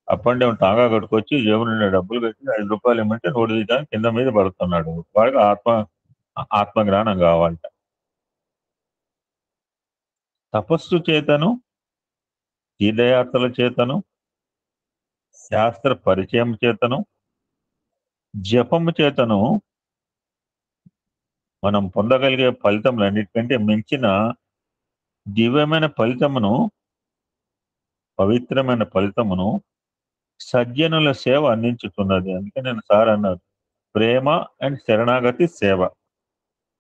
అప్ అండ్ డౌన్ టాంగా కట్టుకొచ్చి జేబులో ఉండే డబ్బులు పెట్టి 5 రూపాయలు ఇమ్మంటే నోటు తీయడానికి కింద మీద పడుతున్నాడు. వాడికి ఆత్మజ్ఞానం కావాలంట. తపస్సు చేతను, తీర్థయాత్రల చేతను, శాస్త్ర పరిచయం చేతను, జపము చేతను మనం పొందగలిగే ఫలితములన్నిటికంటే మించిన దివ్యమైన ఫలితమును, పవిత్రమైన ఫలితమును సజ్జనుల సేవ అందించుతున్నది. అందుకే నేను సార్ అన్నారు, ప్రేమ అండ్ శరణాగతి సేవ.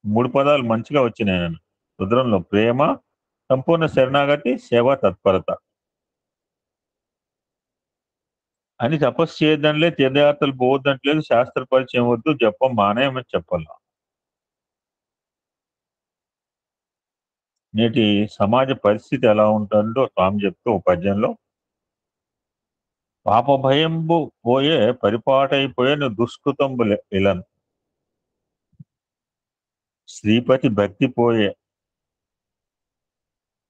3 పదాలు మంచిగా వచ్చినాయి నేను రుద్రంలో. ప్రేమ, సంపూర్ణ శరణాగతి, సేవ తత్పరత. అని తపస్సు చేయొద్దంటలేదు, తీర్థయాత్రలు పోవద్దంటలేదు, శాస్త్ర పరిచయం వద్దు, జపం మానేయమని చెప్పాల. నేటి సమాజ పరిస్థితి ఎలా ఉంటుందో స్వామి చెప్తూ ఒక పద్యంలో, పాప భయంబు పోయే పరిపాటైపోయే దుష్కృతంబు ఇలను, శ్రీపతి భక్తి పోయే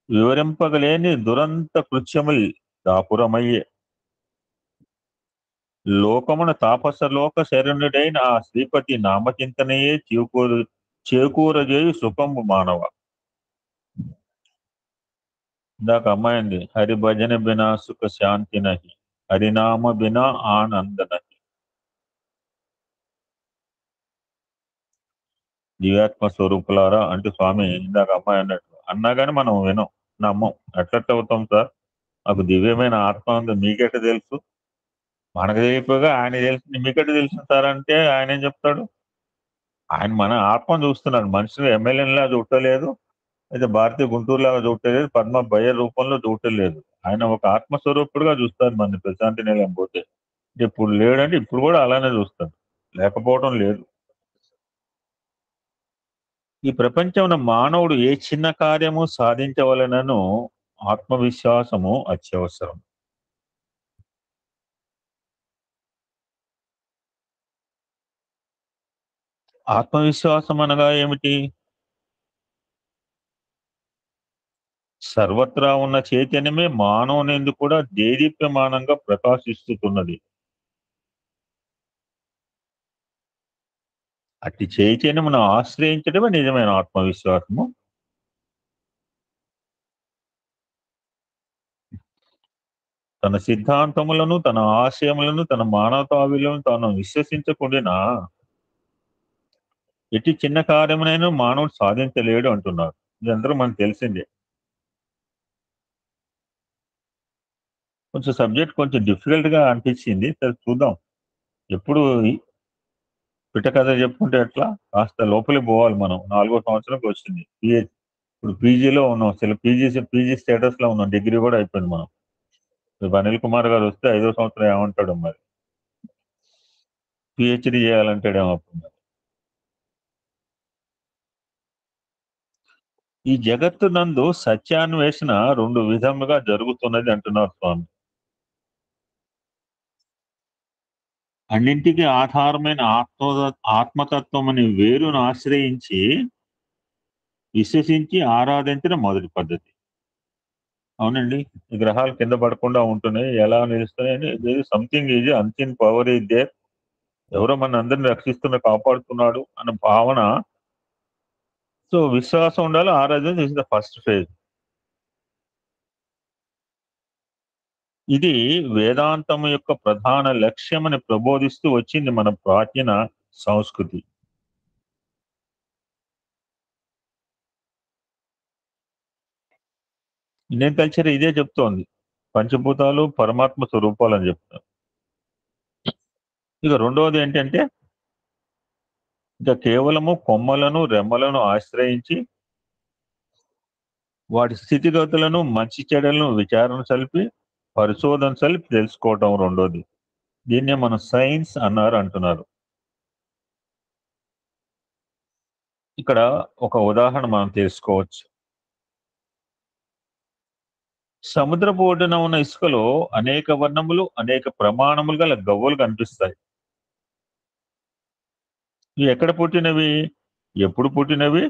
వివరింపగలేని దురంత కృత్యముల్ దాపురమయ్యే, లోకమున తాపస లోక శరణుడైన ఆ శ్రీపతి నామచింతనయే చేకూరజేయు సుఖంబు మానవ. ఇందాక అమ్మాయింది, హరి భజన బినా సుఖ శాంతి నహి, హరినామ బినా ఆనంద నహి. దివ్యాత్మ స్వరూపులారా అంటూ స్వామి ఇందాక అమ్మాయి అన్నట్టు అన్నా కానీ మనం వినం, నమ్మం. ఎట్లట్టు అవుతాం సార్? మాకు దివ్యమైన ఆత్మ ఉంది, మీకెట్ట తెలుసు? మనకు తెలియపోగా ఆయన తెలుసు, మీకెట్ట తెలుసు సార్ అంటే ఆయన ఏం చెప్తాడు? ఆయన మన ఆత్మ చూస్తున్నాడు. మనుషులు ఎమ్మెల్యేలా చూడలేదు, అయితే భారతీయ గుంటూరులాగా చూడలేదు, పద్మ భయ రూపంలో చూడలేదు. ఆయన ఒక ఆత్మస్వరూపుడుగా చూస్తాడు మన ప్రశాంతి నిలయం పోతే. ఇప్పుడు లేడంటే ఇప్పుడు కూడా అలానే చూస్తాడు, లేకపోవడం లేదు. ఈ ప్రపంచంలో మానవుడు ఏ చిన్న కార్యము సాధించవలనను ఆత్మవిశ్వాసము అత్యవసరం. ఆత్మవిశ్వాసం అనగా ఏమిటి? సర్వత్రా ఉన్న చైతన్యమే మానవునిందు కూడా దేదీప్యమానంగా ప్రకాశిస్తున్నది. అట్టి చైతన్యమును ఆశ్రయించడమే నిజమైన ఆత్మవిశ్వాసము. తన సిద్ధాంతములను, తన ఆశయములను, తన మానవతా విలువలను తాను విశ్వసించకుండా ఎట్టి చిన్న కార్యమునైనా మానవుడు సాధించలేడు అంటున్నారు. ఇదందరూ మనకు తెలిసిందే. కొంచెం సబ్జెక్ట్ కొంచెం డిఫికల్ట్ గా అనిపించింది, సరే చూద్దాం. ఎప్పుడు పిట్టకథ చెప్పుకుంటే ఎట్లా కాస్త లోపలికి పోవాలి మనం. 4వ సంవత్సరంకి వచ్చింది. ఇప్పుడు పీజీలో ఉన్నాం. అసలు పీజీ స్టేటస్ లో ఉన్నాం. డిగ్రీ కూడా అయిపోయింది మనం. రేపు అనిల్ కుమార్ గారు వస్తే 5వ సంవత్సరం ఏమంటాడు మరి? పిహెచ్డి చేయాలంటాడేమో అప్పుడు మరి. ఈ జగత్తు నందు సత్యాన్వేషణ 2 విధములుగా జరుగుతున్నది అంటున్నారు స్వామి. అన్నింటికి ఆధారమైన ఆత్మతత్వమని వేరును ఆశ్రయించి విశ్వసించి ఆరాధించడం మొదటి పద్ధతి. అవునండి. ఈ గ్రహాలు కింద పడకుండా ఉంటున్నాయి. ఎలా నిలుస్తున్నాయని something is unseen power is there. ఎవరో మన అందరిని కాపాడుతున్నాడు అన్న భావన. సో విశ్వాసం ఉండాలి, ఆరాధన this is the first phase. ఇది వేదాంతం యొక్క ప్రధాన లక్ష్యమని ప్రబోధిస్తూ వచ్చింది మన ప్రాచీన సంస్కృతి. ఇండియన్ కల్చర్ ఇదే చెప్తోంది. పంచభూతాలు పరమాత్మ స్వరూపాలు అని చెప్తారు. ఇక రెండవది ఏంటంటే, ఇక కేవలము కొమ్మలను రెమ్మలను ఆశ్రయించి వాటి స్థితిగతులను మంచి చెడులను విచారణ సలిపి పరిశోధన సలిపి తెలుసుకోవటం రెండోది. దీన్నే మనం సైన్స్ అంటున్నారు. ఇక్కడ ఒక ఉదాహరణ మనం తెలుసుకోవచ్చు. సముద్రపు ఒడ్డున ఉన్న ఇసుకలో అనేక వర్ణములు అనేక ప్రమాణములు గల గవ్వలు కనిపిస్తాయి. ఇవి ఎక్కడ పుట్టినవి, ఎప్పుడు పుట్టినవి,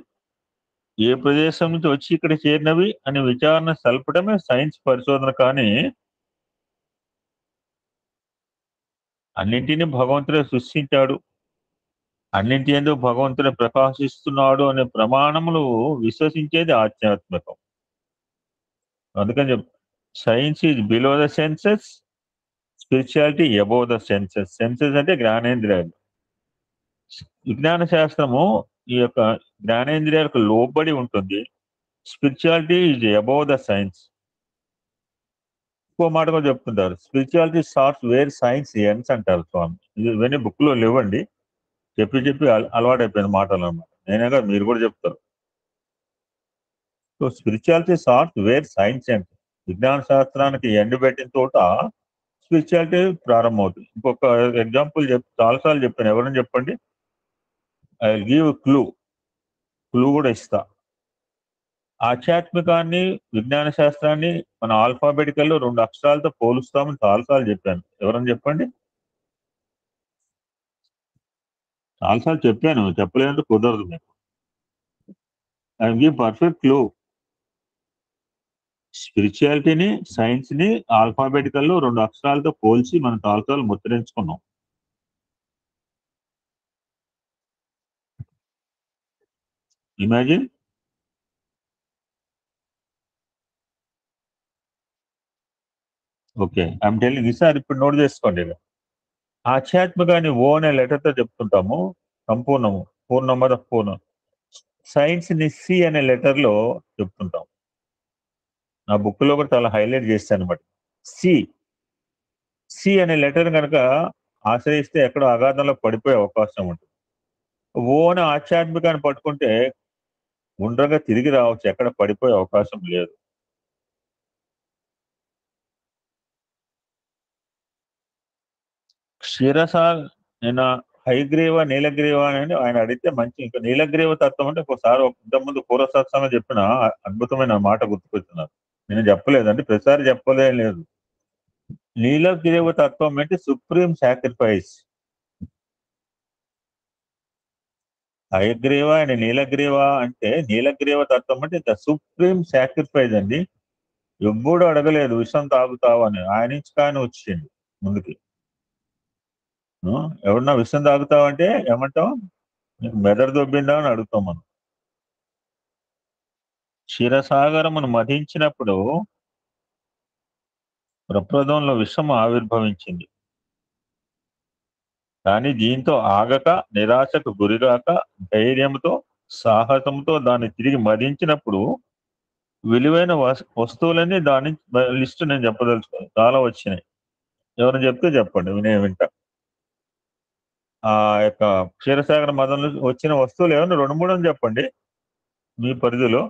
ఏ ప్రదేశం నుంచి వచ్చి ఇక్కడ చేరినవి అని విచారణ సల్పడమే సైన్స్ పరిశోధన. కానీ అన్నింటినీ భగవంతుడే సృష్టించాడు, అన్నింటి యందు భగవంతుడే ప్రకాశిస్తున్నాడు అనే ప్రమాణములు విశ్వసించేది ఆధ్యాత్మికం. అందుకని science is below the senses, spirituality above the senses. Senses అంటే జ్ఞానేంద్రియాలు. విజ్ఞాన శాస్త్రము ఈ యొక్క జ్ఞానేంద్రియాలకు లోబడి ఉంటుంది. Spirituality is above the science. ఇంకో మాట కూడా చెప్తుంటారు, spirituality starts where science ends అంటారు స్వామి. ఇవన్నీ బుక్ లో లేవండి, చెప్పి అలవాటైపోయింది మాటలు అన్నమాట. నేనే కాదు, మీరు కూడా చెప్తారు. So spirituality starts where science ends. విజ్ఞాన శాస్త్రానికి ఎండ్ పెట్టిన తోట స్పిరిచువాలిటీ ప్రారంభమవుతుంది. ఇంకొక ఎగ్జాంపుల్ చాలాసార్లు చెప్పాను, ఎవరైనా చెప్పండి. ఐ విల్ గివ్ క్లూ కూడా ఇస్తా. ఆధ్యాత్మికాన్ని విజ్ఞాన శాస్త్రాన్ని మన ఆల్ఫాబెటికల్లో 2 అక్షరాలతో పోలుస్తామని చాలాసార్లు చెప్పాను. ఎవరని చెప్పండి. చాలాసార్లు చెప్పాను, చెప్పలేదంటే కుదరదు మీకు. I give perfect clue. స్పిరిచువాలిటీని సైన్స్ ని ఆల్ఫాబెటికల్లో 2 అక్షరాలతో పోల్చి మనం చాలాసార్లు ముద్రించుకున్నాం. ఇమాజిన్. Okay, I'm telling. ఈసారి ఇప్పుడు నోట్ చేసుకోండి. ఆధ్యాత్మికాన్ని ఓ అనే లెటర్తో చెప్తుంటాము, సంపూర్ణము, పూర్ణమద పూర్ణం. సైన్స్ ని సి అనే లెటర్ లో చెప్తుంటాం. నా బుక్ లో కూడా చాలా హైలైట్ చేస్తాను అనమాట. సి అనే లెటర్ కనుక ఆశ్రయిస్తే ఎక్కడో అగాధంలో పడిపోయే అవకాశం ఉంటుంది. ఓ అనే ఆధ్యాత్మికాన్ని పట్టుకుంటే గుండ్రగా తిరిగి రావచ్చు, ఎక్కడ పడిపోయే అవకాశం లేదు. క్షీరసా నేను హైగ్రీవ నీలగ్రీవ అని ఆయన అడిగితే మంచి. ఇంకా నీలగ్రీవ తత్వం అంటే ఒకసారి ఇంతకుముందు పూర్వసత్సంగా చెప్పిన అద్భుతమైన మాట గుర్తుకొచ్చినారు. నేను చెప్పలేదండి, ప్రతిసారి చెప్పలే లేదు. నీలగ్రీవ తత్వం అంటే సుప్రీం సాక్రిఫైస్. హయగ్రీవ అండ్ నీలగ్రీవ అంటే, నీలగ్రీవ తత్వం అంటే ద సుప్రీం సాక్రిఫైస్ అండి. ఎవ్వడు అడగలేదు విషం తాగుతావు అని, ఆయన నుంచి కానీ వచ్చింది ముందుకి. ఎవరన్నా విషం తాగుతావంటే ఏమంటాం, నీకు మెదడు దొబ్బిందా అని అడుగుతాం మనం. క్షీరసాగరమును మధించినప్పుడు ప్రప్రదంలో విషము ఆవిర్భవించింది. కానీ దీంతో ఆగక, నిరాశకు గురిగాక, ధైర్యంతో సాహసంతో దాన్ని తిరిగి మదించినప్పుడు విలువైన వస్తువులన్నీ దాని లిస్టు నేను చెప్పదలుచుకోను, చాలా వచ్చినాయి. ఎవరైనా చెప్తే చెప్పండి, వింటా. ఆ యొక్క క్షీరసాగర మదంలో వచ్చిన వస్తువులు ఏమన్నా 2, 3 అని చెప్పండి మీ పరిధిలో.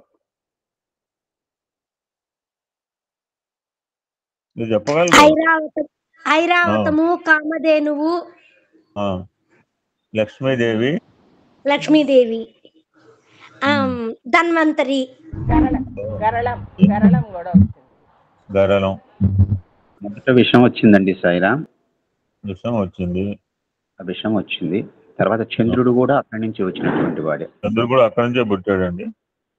మీరు చెప్పగలరు. ఐరావతము, కామధేనువు, లక్ష్మీదేవి, లక్ష్మీదేవి, ధన్వంతరి, గరళం కూడా వచ్చింది. గరళం మొదట విషం వచ్చిందండి సాయిరామ్. విషం వచ్చింది. ఆ విషం వచ్చింది. తర్వాత చంద్రుడు కూడా అక్కడి నుంచి వచ్చినటువంటి వాడే. చంద్రుడు కూడా అక్కడి నుంచే పుట్టాడండి.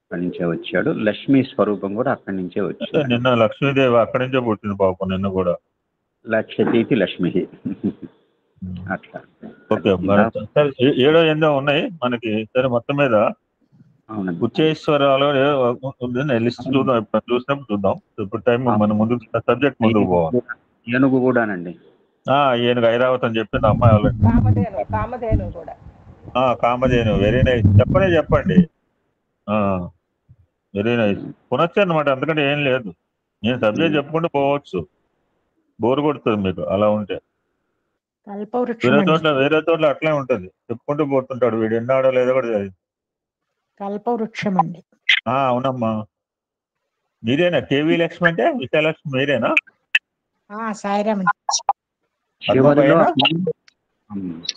అక్కడి నుంచే వచ్చాడు. లక్ష్మీ స్వరూపం కూడా అక్కడి నుంచే వచ్చింది. నిన్న లక్ష్మీదేవి అక్కడి నుంచే పుట్టింది పాపం, నిన్న కూడా. లక్ష్యతీతి లక్ష్మి అట్లా. ఓకే, సరే 7, 8 ఉన్నాయి మనకి. సరే, మొత్తం మీద అవునండి. ఉచ్చేశ్వరాలు లిస్ట్ చూద్దాం, ఇప్పుడు చూసినప్పుడు చూద్దాం. ఇప్పుడు టైం మన ముందు సబ్జెక్ట్ ముందుకు పోవాలి. ఏనుగు కూడానండి. ఏనుగు ఐరావతం అని చెప్పింది అమ్మాయి వాళ్ళకి. కామధేను కూడా. Kamadhenu, very nice. చెప్పండి. Very nice. పునశ్చ అనమాట, అందుకంటే ఏం లేదు. నేను సబ్జెక్ట్ చెప్పుకుంటూ పోవచ్చు, బోర్ కొడుతుంది మీకు అలా ఉంటే. వేరే చోట్ల అట్లే ఉంటది, చెప్పుకుంటూ పోతుంటాడు వీడు. ఎన్నాడో లేదో కూడా తెలియదు. కల్పవృక్షం అండి. అవునమ్మా, మీరేనా కేవీ లక్ష్మి అంటే? విశాలక్ష్మి మీరేనా? సాయిరామ్ చివరిలో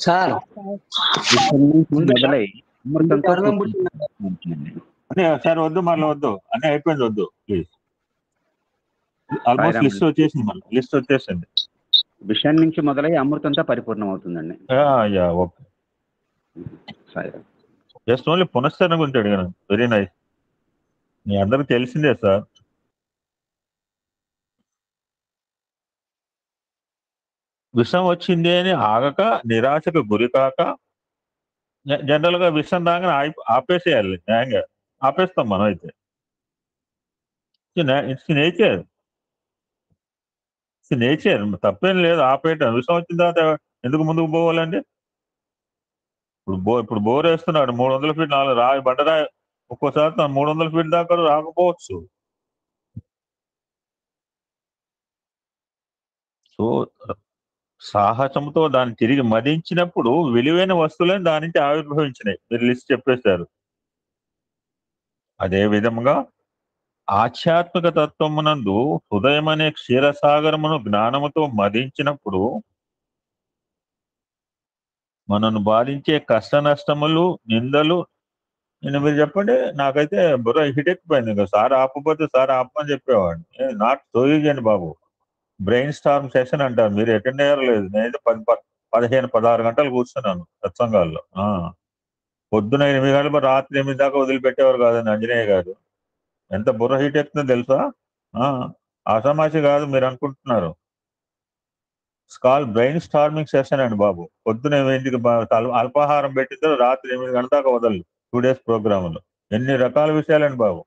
సార్ మొదలై సార్ వద్దు, మళ్ళీ వద్దు, అన్నీ అయిపోయింది, వద్దు ప్లీజ్. ఆల్మోస్ట్ లిస్ట్ వచ్చేసింది. విషయం నుంచి మొదలై అమృతంతో పరిపూర్ణం అవుతుందండి. ఓకే, జస్ట్ ఓన్లీ పునశ్చరణ గురించి అడిగాను. Very nice. మీ అందరికి తెలిసిందే సార్. విషం వచ్చింది అని ఆగక, నిరాశకు గురి కాక, జనరల్ గా విషం రాగానే ఆపేసేయాలి. న్యాయంగా ఆపేస్తాం మనం. అయితే ఇట్స్ నేచర్, తప్పేం లేదు ఆపేయటం. విషం వచ్చిన తర్వాత ఎందుకు ముందుకు పోవాలండి? ఇప్పుడు బోర్ వేస్తున్నాడు, 300 ఫీట్ 4 రాయి బండరాయి, ఒక్కోసారి 300 ఫీట్ దాకా రాకపోవచ్చు. సో సాహసంతో దాన్ని తిరిగి మదించినప్పుడు విలువైన వస్తువులను దాని నుంచి ఆవిర్భవించినాయి. మీరు లిస్ట్ చెప్పేశారు. అదే విధంగా ఆధ్యాత్మిక తత్వమునందు హృదయం అనే క్షీరసాగరమును జ్ఞానముతో మదించినప్పుడు మనను బాధించే కష్ట నష్టములు, నిందలు, మీరు చెప్పండి. నాకైతే బుర్ర హిటెక్కిపోయింది. ఇంకా సార్ ఆపకపోతే సార్ ఆపమని చెప్పేవాడిని. నాట్ సో ఈజీ అండి బాబు. బ్రెయిన్ స్టార్మ్ సెషన్ అంటారు, మీరు అటెండ్ అయ్యారు లేదు. నేనైతే 15-16 గంటలు కూర్చున్నాను సత్సంగాల్లో. పొద్దున 8 గంటలు, రాత్రి 8 దాకా వదిలిపెట్టేవారు కాదండి ఆంజనేయ గారు. ఎంత బుర్ర హీట్ ఎక్కుతుందో తెలుసా? ఆషామాషి కాదు మీరు అనుకుంటున్నారు. బ్రెయిన్ స్టార్మింగ్ సెషన్ అండి బాబు. పొద్దున 8కి అల్పాహారం పెట్టిందో రాత్రి 8 గంటల దాకా వదలదు. 2 days ప్రోగ్రాములు. ఎన్ని రకాల విషయాలండి బాబు.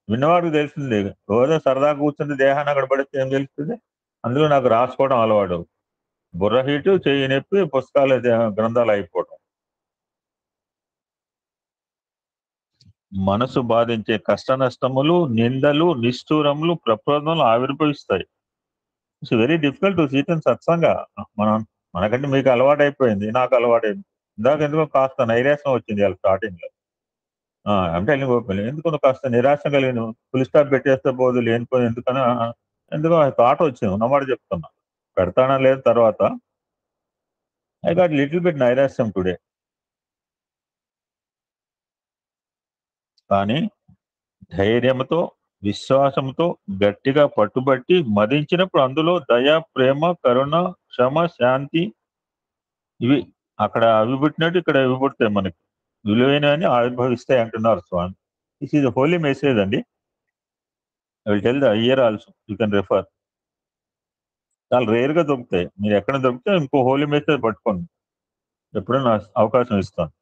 విన్నవాడికి తెలిసింది. రోజు సరదాగా కూర్చుంటే దేహాన్ని అక్కడ పడితే ఏం తెలుస్తుంది? అందులో నాకు రాసుకోవడం అలవాటు. బుర్ర హీటు, చెయ్యి నొప్పి, పుస్తకాలు గ్రంథాలు అయిపోవడం. మనసు బాధించే కష్ట నష్టములు, నిందలు, నిష్ఠూరములు, ప్రప్రదములు ఆవిర్భవిస్తాయి. It's very difficult to seat in satsang. మనకంటే మీకు అలవాటు అయిపోయింది, నాకు అలవాటైంది. ఇందాక ఎందుకో కాస్త నైరాశ్యం వచ్చింది వాళ్ళ స్టార్టింగ్ లో. అంటే ఎందుకు కాస్త నిరాశ కలిగిన, ఫుల్ స్టాప్ పెట్టేస్తే పోదు లేనిపోయి ఎందుకన్నా, ఎందుకో థాట్ వచ్చింది. ఉన్నమాట చెప్తున్నా, పెడతానా లేదు తర్వాత. ఐ గాట్ లిటిల్ బిట్ నైరాశ్యం టుడే. కానీ ధైర్యంతో, విశ్వాసంతో గట్టిగా పట్టుబట్టి మదించినప్పుడు అందులో దయ, ప్రేమ, కరుణ, క్షమ, శాంతి, ఇవి అక్కడ అవి పుట్టినట్టు ఇక్కడ ఇవి పుడతాయి. మనకి విలువైనవని ఆవిర్భవిస్తాయి అంటున్నారు స్వామి. దిస్ ఈజ్ హోలీ మెసేజ్ అండి. I will tell the year also, you can refer. చాలా రేర్ గా దొరుకుతాయి. మీరు ఎక్కడ దొరికితే ఇంకో హోలీ మెసేజ్ పట్టుకోండి, ఎప్పుడైనా అవకాశం ఇస్తాను.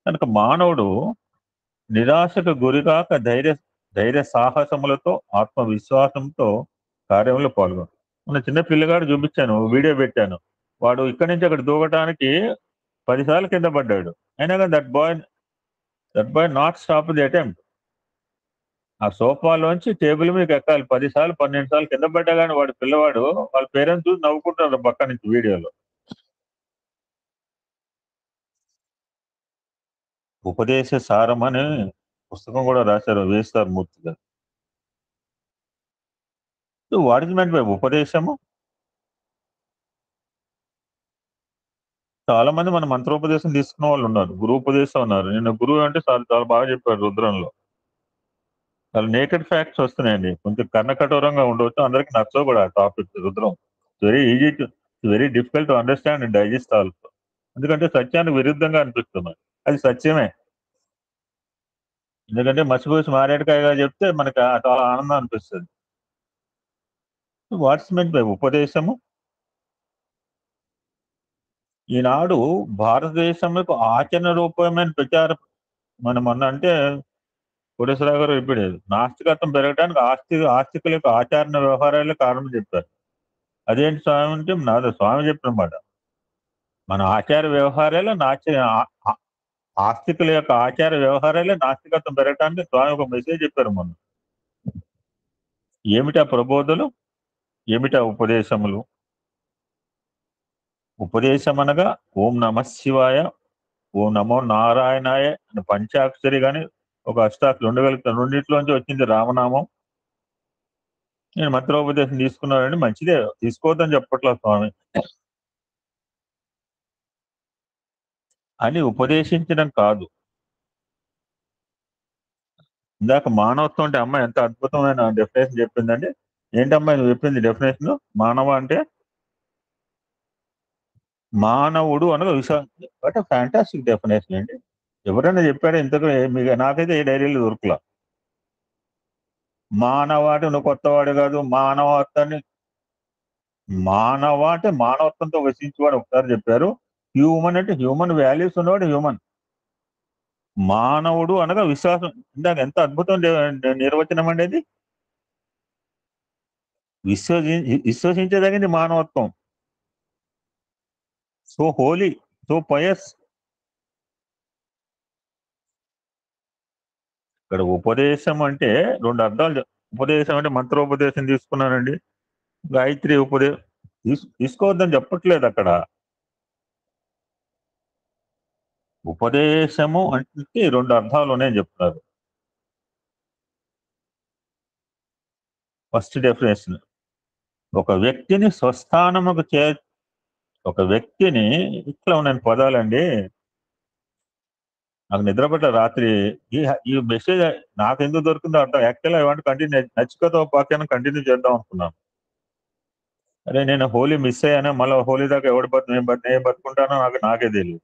కనుక మానవుడు నిరాశకు గురికాక ధైర్య సాహసములతో, ఆత్మవిశ్వాసంతో కార్యంలో పాల్గొను. మన చిన్న పిల్లగాడు చూపించాను, వీడియో పెట్టాను. వాడు ఇక్కడి నుంచి అక్కడ దూకటానికి 10 సార్లు కింద పడ్డాడు. అయినా కానీ that boy not stop the attempt. ఆ సోఫాలోంచి టేబుల్ మీద ఎక్కాలి 10 సార్లు 12 సార్లు కింద పడ్డా కానీ వాడు పిల్లవాడు వాళ్ళ పేరెంట్స్ చూసి నవ్వుకుంటారు పక్క నుంచి వీడియోలో. ఉపదేశ సారం అని పుస్తకం కూడా రాశారు వేస్తారు మూర్తి గారు. వాట్ ఇస్ మెంట్ బై ఉపదేశము? చాలా మంది మన మంత్రోపదేశం తీసుకున్న వాళ్ళు ఉన్నారు, గురువుపదేశం ఉన్నారు. నిన్న గురువు అంటే చాలా చాలా బాగా చెప్పారు రుద్రంలో. చాలా నేకెడ్ ఫ్యాక్ట్స్ వస్తున్నాయండి. కొంచెం కర్ణకఠోరంగా ఉండవచ్చు, అందరికి నచ్చవు కూడా topic Rudram. Very easy to very difficult to understand and digest also. ఎందుకంటే సత్యానికి విరుద్ధంగా అనిపిస్తున్నాయి, అది సత్యమే. ఎందుకంటే మసిపూసి మారేడుకాయగా చెప్తే మనకి చాలా ఆనందం అనిపిస్తుంది. వాట్స్ మెంట్ బై ఉపదేశము? ఈనాడు భారతదేశంలో ఆచరణ రూపమైన ప్రచారం మనం అంటే కోటేశ్వరరావు గారు చెప్పాడు, నాస్తికత్వం పెరగడానికి ఆస్తికుల యొక్క ఆచరణ వ్యవహారాలే కారణం చెప్పారు. అదేంటి స్వామి అంటే నాది స్వామి చెప్పిన మాట. మన ఆచార వ్యవహారాలే ఆస్తికుల యొక్క ఆచార వ్యవహారాలే నాస్తికత్వం పెరగడానికి స్వామి ఒక మెసేజ్ చెప్పారు మొన్న. ఏమిటా ప్రబోధలు, ఏమిటా ఉపదేశములు? ఉపదేశం అనగా ఓం నమ శివాయ, ఓం నమో నారాయణాయ అని పంచాక్షరి కానీ ఒక అష్టాక్షరి ఉండగలుగుతాను. రెండింటిలోంచి వచ్చింది రామనామం. నేను మంత్రోపదేశం తీసుకున్నానండి, మంచిదే, తీసుకోవద్దని చెప్పట్లా స్వామి. అని ఉపదేశించడం కాదు. ఇందాక మానవత్వం అంటే అమ్మాయి ఎంత అద్భుతమైన డెఫినేషన్ చెప్పిందండి. ఏంటమ్మా నువ్వు చెప్పింది డెఫినేషన్? మానవ అంటే మానవుడు అనగా వాట్ ఫ్యాంటాస్టిక్ డెఫినేషన్ అండి. ఎవరైనా చెప్పారా ఇంతకు? మీకు నాకైతే ఏ డైరీలో దొరకలా. మానవ అంటే నువ్వు కొత్తవాడు కాదు, మానవత్వాన్ని మానవ అంటే మానవత్వంతో వసించేవాడు ఒకసారి చెప్పారు. హ్యూమన్ అంటే హ్యూమన్ వాల్యూస్ ఉన్నవాడు హ్యూమన్. మానవుడు అనగా విశ్వాసం. ఇందాక ఎంత అద్భుతం నిర్వచనం అనేది. విశ్వసించదగింది మానవత్వం. So holy, so pious. ఇక్కడ ఉపదేశం అంటే రెండు అర్థాలు. ఉపదేశం అంటే మంత్రోపదేశం తీసుకున్నానండి, గాయత్రి తీసుకోవద్దని చెప్పట్లేదు అక్కడ. ఉపదేశము అంటే రెండు అర్థాలు ఉన్నాయని చెప్తున్నారు. ఫస్ట్ డెఫినేషన్, ఒక వ్యక్తిని స్వస్థానముకు ఒక వ్యక్తిని ఇట్లా ఉన్నాను పదాలండి. నాకు నిద్రపట్ల రాత్రి ఈ మెసేజ్ నాకు ఎందుకు దొరికిందో అర్థం. యాక్చువల్గా ఐ వాంట్ కంటిన్యూ, నచ్చికతో వాక్యాన్ని కంటిన్యూ చేద్దాం అనుకున్నాను. అరే నేను హోలీ మిస్ అయ్యాను, మళ్ళీ హోలీ దాకా ఏం బతుకుంటానో నాకే తెలియదు.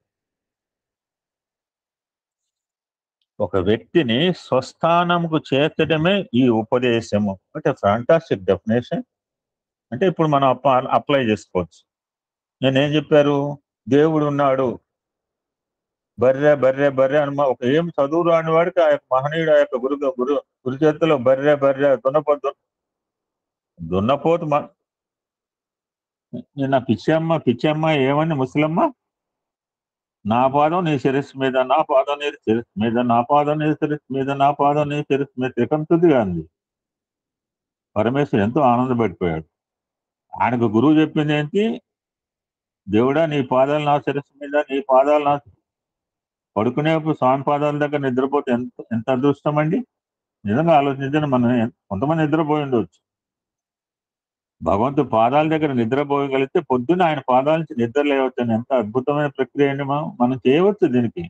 ఒక వ్యక్తిని స్వస్థానముకు చేర్చడమే ఈ ఉపదేశము అంటే ఫ్యాంటాస్టిక్ డెఫినేషన్. అంటే ఇప్పుడు మనం అప్లై చేసుకోవచ్చు. నేనేం చెప్పారు? దేవుడు ఉన్నాడు, బర్రె బర్రె బర్రె అని ఒక ఏం చదువు రాని వాడికి ఆ యొక్క మహనీయుడు ఆ యొక్క గురు చేతిలో బర్రె బర్రె దున్నపోతు నిన్న పిచ్చమ్మ ఏమని ముసలమ్మ, నా పాదం నీ శిరస్సు మీద, నా పాదం నీ శిరస్సు మీద, నా పాదం నీ శిరస్సు మీద, నా పాదం నీ శిరస్సు మీద త్రికంతుదిగా అంది. పరమేశ్వరు ఎంతో ఆనందపడిపోయాడు. ఆయనకు గురువు చెప్పింది ఏంటి? దేవుడా నీ పాదాలు నా శిరస్సు మీద, నీ పాదాలు నా పడుకునేప్పుడు స్వామి పాదాల దగ్గర నిద్రపోతే ఎంత అదృష్టం అండి. నిజంగా ఆలోచించండి. మనం కొంతమంది నిద్రపోయి ఉండవచ్చు, భగవంతుడు పాదాల దగ్గర నిద్రపోయగలిగితే పొద్దున్న ఆయన పాదాల నుంచి నిద్ర లేవచ్చు అని ఎంత అద్భుతమైన ప్రక్రియ అండి. మనం చేయవచ్చు దీనికి,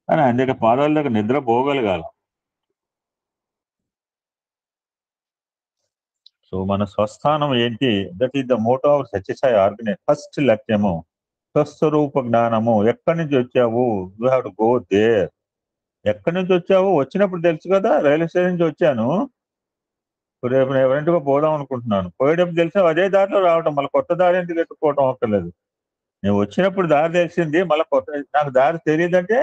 కానీ ఆయన దగ్గర పాదాల దగ్గర నిద్ర పోగలగాల. సో మన స్వస్థానం ఏంటి? That is the motto of Sathya Sai organise. First లక్ష్యము స్వస్వరూప జ్ఞానము. ఎక్కడి నుంచి వచ్చావు? You have to go there. ఎక్కడి నుంచి వచ్చావు? వచ్చినప్పుడు తెలుసు కదా, రైల్వే స్టేషన్ నుంచి వచ్చాను, రేపు నేను ఎవరింటికో పోదాం అనుకుంటున్నాను, పోయేటప్పుడు తెలిసిన అదే దారిలో రావటం, మళ్ళీ కొత్త దారి ఎందుకు ఎత్తుకోవటం అక్కర్లేదు. నేను వచ్చినప్పుడు దారి తెలిసింది, మళ్ళీ నాకు దారి తెలియదంటే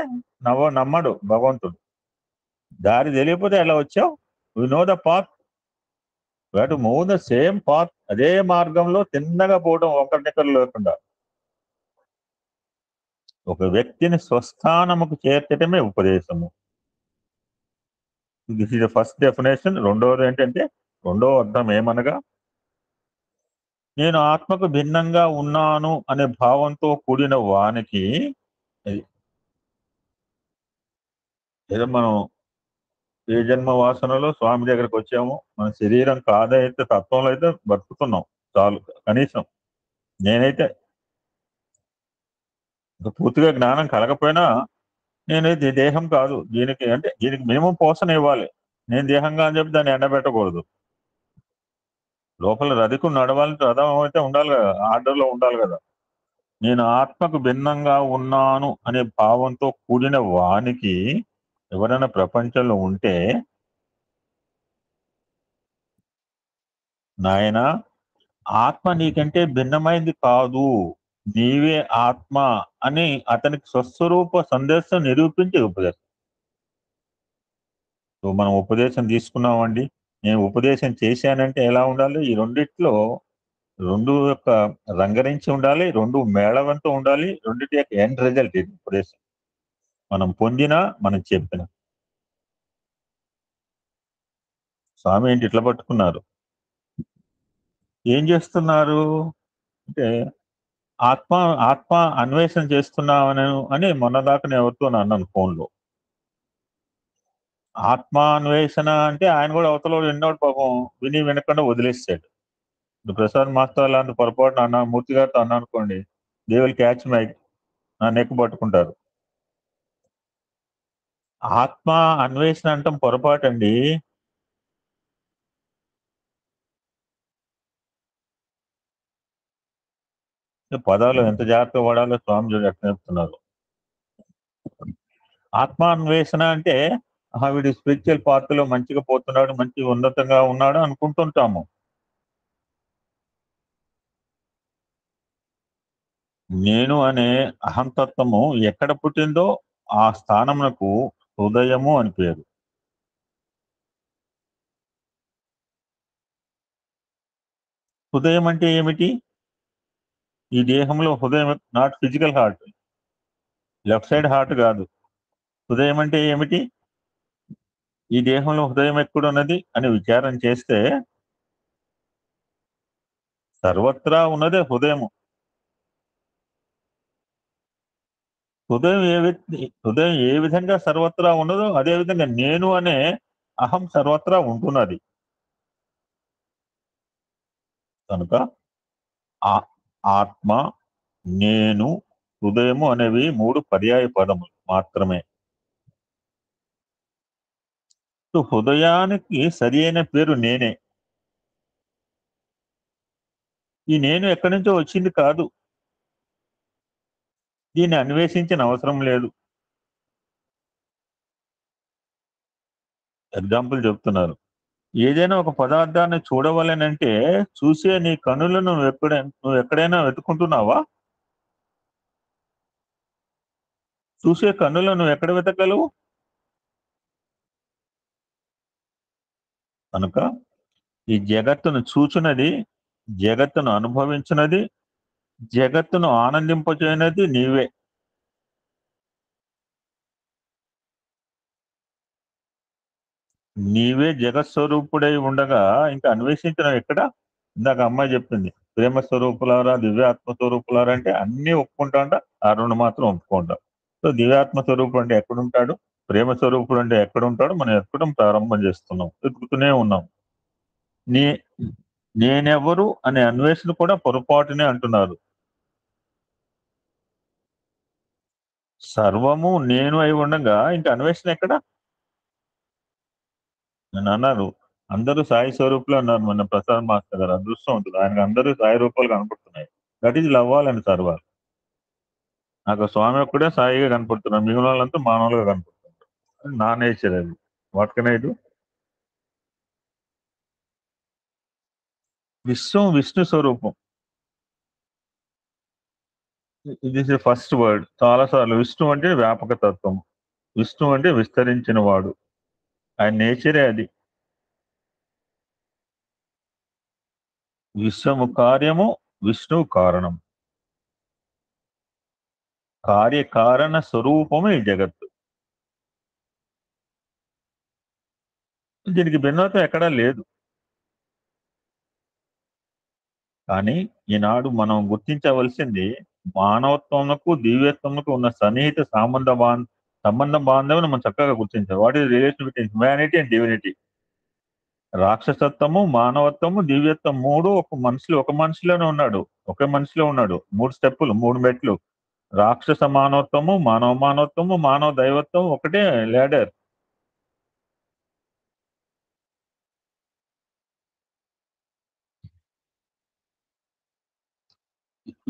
నమ్మడు భగవంతుడు. దారి తెలియకపోతే ఎలా వచ్చావు? You know the path, you have to move the same path. అదే మార్గంలో తిన్నగా పోవడం, ఒకరినికరు లేకుండా. ఒక వ్యక్తిని స్వస్థానముకు చేర్చడమే ఉపదేశము. This is the first definition. రెండవది ఏంటంటే, రెండవ అర్థం ఏమనగా, నేను ఆత్మకు భిన్నంగా ఉన్నాను అనే భావంతో కూడిన వానికి ఏదో మనం ఏ జన్మ వాసనలో స్వామి దగ్గరకు వచ్చాము, మన శరీరం కాదైతే తత్వంలో అయితే బతుకుతున్నాం చాలు. కనీసం నేనైతే ఇంకా పూర్తిగా జ్ఞానం కలగపోయినా నేనైతే ఈ దేహం కాదు, దీనికి అంటే దీనికి మినిమం పోషణ ఇవ్వాలి. నేను దేహంగా అని చెప్పి దాన్ని ఎండబెట్టకూడదు. లోపల రథికు నడవాలంటే రథం అయితే ఉండాలి కదా, ఆర్డర్లో ఉండాలి కదా. నేను ఆత్మకు భిన్నంగా ఉన్నాను అనే భావంతో కూడిన వానికి ఎవరైనా ప్రపంచంలో ఉంటే, నాయన ఆత్మ నీకంటే భిన్నమైంది కాదు, నీవే ఆత్మ అని అతనికి స్వస్వరూప సందేశం నిరూపించే ఉపదేశం. సో మనం ఉపదేశం తీసుకున్నామండి, నేను ఉపదేశం చేశానంటే ఎలా ఉండాలి? ఈ రెండిట్లో రెండు యొక్క రంగరించి ఉండాలి, రెండు మేళవంతో ఉండాలి, రెండిటి యొక్క ఎండ్ రిజల్ట్ ఇది ఉపదేశం. మనం పొందినా మనం చెప్పిన. స్వామి ఏంటి ఇట్లా పట్టుకున్నారు? ఏం చేస్తున్నారు అంటే ఆత్మ ఆత్మ అన్వేషణ చేస్తున్నామని అని మొన్నదాకా నేను ఎవరితో అన్నాను ఫోన్లో. ఆత్మ అన్వేషణ అంటే ఆయన కూడా అవతల ఎన్నోడు పాపం విని వినకుండా వదిలేసాడు. ఇప్పుడు ప్రసాద్ మాస్టర్ లాంటి పొరపాటున అన్నా, మూర్తి గారితో అన్నా అనుకోండి, దే విల్ క్యాచ్ మై, నా నెక్ పట్టుకుంటారు. ఆత్మ అన్వేషణ అంటాం పొరపాటండి. పదాలు ఎంత జాగ్రత్తగా వాడాలో స్వామి చూడు ఎట్లా చెప్తున్నారు. ఆత్మాన్వేషణ అంటే వీడి స్పిరిచువల్ పాత్ లో మంచిగా పోతున్నాడు, మంచి ఉన్నతంగా ఉన్నాడు అనుకుంటుంటాము. నేను అనే అహంతత్వము ఎక్కడ పుట్టిందో ఆ స్థానమునకు హృదయము అని పేరు. హృదయం అంటే ఏమిటి? ఈ దేహంలో హృదయం, not physical heart, left side heart కాదు. హృదయం అంటే ఏమిటి? ఈ దేహంలో హృదయం ఎక్కడున్నది అని విచారం చేస్తే సర్వత్రా ఉన్నదే హృదయము. హృదయం ఏ విధంగా సర్వత్రా ఉన్నదో అదే విధంగా నేను అనే అహం సర్వత్రా ఉంటున్నది. కనుక ఆత్మ, నేను, హృదయము అనేవి మూడు పర్యాయ పదములు మాత్రమే. హృదయానికి సరి అయిన పేరు నేనే. ఈ నేను ఎక్కడి నుంచో వచ్చింది కాదు, దీన్ని అన్వేషించిన అవసరం లేదు. ఎగ్జాంపుల్ చెప్తున్నారు. ఏదైనా ఒక పదార్థాన్ని చూడవలనంటే చూసే నీ కనులను నువ్వు ఎక్కడైనా వెతుకుంటున్నావా? చూసే కన్నులను నువ్వు ఎక్కడ వెతకగలవు? కనుక ఈ జగత్తును చూచున్నది, జగత్తును అనుభవించినది, జగత్తును ఆనందింపచేయనది నీవే. నీవే జగత్స్వరూపుడై ఉండగా ఇంకా అన్వేషించడం ఎక్కడ? ఇందాక అమ్మాయి చెప్పింది, ప్రేమ స్వరూపులారా, దివ్యాత్మ స్వరూపులారా అంటే అన్ని ఒప్పుకుంటా, ఆ రెండు మాత్రం ఒప్పుకుంటా. సో దివ్యాత్మ స్వరూపుడు అంటే ఎక్కడుంటాడు, ప్రేమ స్వరూపుడు అంటే ఎక్కడుంటాడు, మనం ఎక్కడం ప్రారంభం చేస్తున్నాం, వెతుకుతూనే ఉన్నాం. నేనెవరు అనే అన్వేషణ కూడా పొరపాటునే అంటున్నారు. సర్వము నేను అయి ఉండగా ఇంకా అన్వేషణ ఎక్కడ? నేను అన్నారు అందరూ సాయి స్వరూపులు అన్నారు మొన్న ప్రసాద్ మాస్టర్ గారు. అదృష్టం ఉంటుంది, ఆయనకు అందరూ సాయి రూపాలు కనపడుతున్నాయి. దట్ ఈజ్ లవ్ అని సర్వాలు. నాకు స్వామి ఒక్కడే సాయిగా కనపడుతున్నారు, మిగిలిన వాళ్ళంతా మానవులుగా కనపడుతున్నారు. నా నేచర్ అది. What can I do? విశ్వం విష్ణు స్వరూపం. ఇది ఫస్ట్ వర్డ్. చాలా సార్లు విష్ణు అంటే వ్యాపక తత్వం, విష్ణు అంటే విస్తరించిన వాడు, ఆయన నేచరే అది. విశ్వము కార్యము, విష్ణువు కారణం, కార్యకారణ స్వరూపము ఈ జగత్తు. దీనికి భిన్నత ఎక్కడా లేదు. కానీ ఈనాడు మనం గుర్తించవలసింది మానవత్వమునకు దివ్యత్వమునకు ఉన్న సన్నిహిత సంబంధం బాంధవ్యం మనం చక్కగా గుర్తించాలి. What is relation between humanity and divinity? రాక్షసత్వము, మానవత్వము, దివ్యత్వం మూడు ఒక మనిషిలోనే ఉన్నాడు. ఒకే మనిషిలో ఉన్నాడు. 3 స్టెప్పులు, 3 మెట్లు. రాక్షస మానవత్వము, మానవ మానవత్వము, మానవ దైవత్వం ఒకటే ల్యాడర్.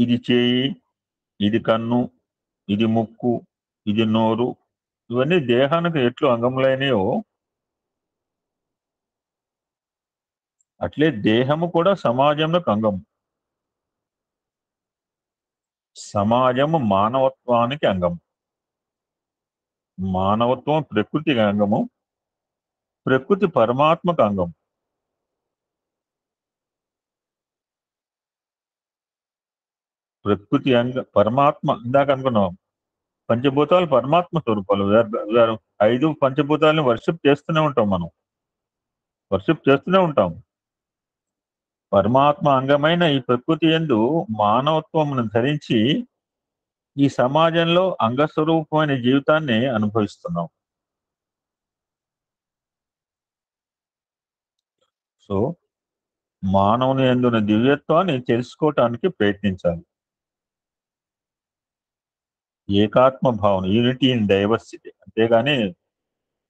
ఇది చేయి, ఇది కన్ను, ఇది ముక్కు, ఇది నోరు, ఇవన్నీ దేహానికి ఎట్లు అంగములైనయో అట్లే దేహము కూడా సమాజంలో అంగము. సమాజము మానవత్వానికి అంగం. మానవత్వం ప్రకృతికి అంగము, ప్రకృతి పరమాత్మకు అంగం. ప్రకృతి పరమాత్మ ఇందాక అనుకున్నాం. పంచభూతాలు పరమాత్మ స్వరూపాలు. 5 పంచభూతాలను వర్షిప్ చేస్తూనే ఉంటాం. మనం వర్షిప్ చేస్తూనే ఉంటాం. పరమాత్మ అంగమైన ఈ ప్రకృతి యందు మానవత్వమును ధరించి ఈ సమాజంలో అంగస్వరూపమైన జీవితాన్ని అనుభవిస్తున్నాం. సో మానవుని యందున దివ్యత్వాన్ని తెలుసుకోవటానికి ప్రయత్నించాలి. ఏకాత్మ భావన, యూనిటీ ఇన్ డైవర్సిటీ. అంతేగాని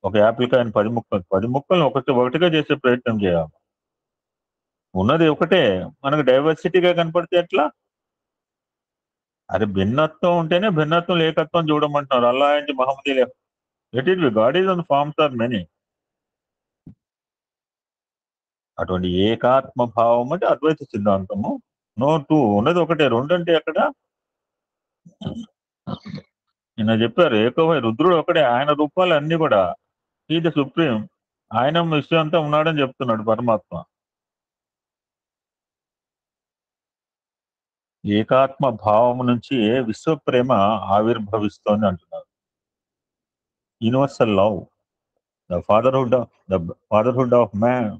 ఒక యాపిల్ కాయని 10 ముక్కలను ఒకటిగా చేసే ప్రయత్నం చేయాలి. ఉన్నది ఒకటే, మనకు డైవర్సిటీగా కనపడితే ఎట్లా? అది భిన్నత్వం ఉంటేనే భిన్నత్వం ఏకత్వం చూడమంటున్నారు. Allah and Mohammadi let it be, God is one forms are many. అటువంటి ఏకాత్మ భావం అంటే అద్వైత సిద్ధాంతము. నో టూ, ఉన్నది ఒకటే. 2 అంటే ఎక్కడ? నిన్న చెప్పారు ఏకోవై రుద్రుడు ఒకటే. ఆయన రూపాలు అన్ని కూడా ఈ ద సుప్రీం, ఆయన విషయం అంతా ఉన్నాడని చెప్తున్నాడు పరమాత్మ. ఏకాత్మ భావము నుంచి విశ్వ ప్రేమ ఆవిర్భవిస్తోంది అంటున్నారు. Universal love, the fatherhood of man,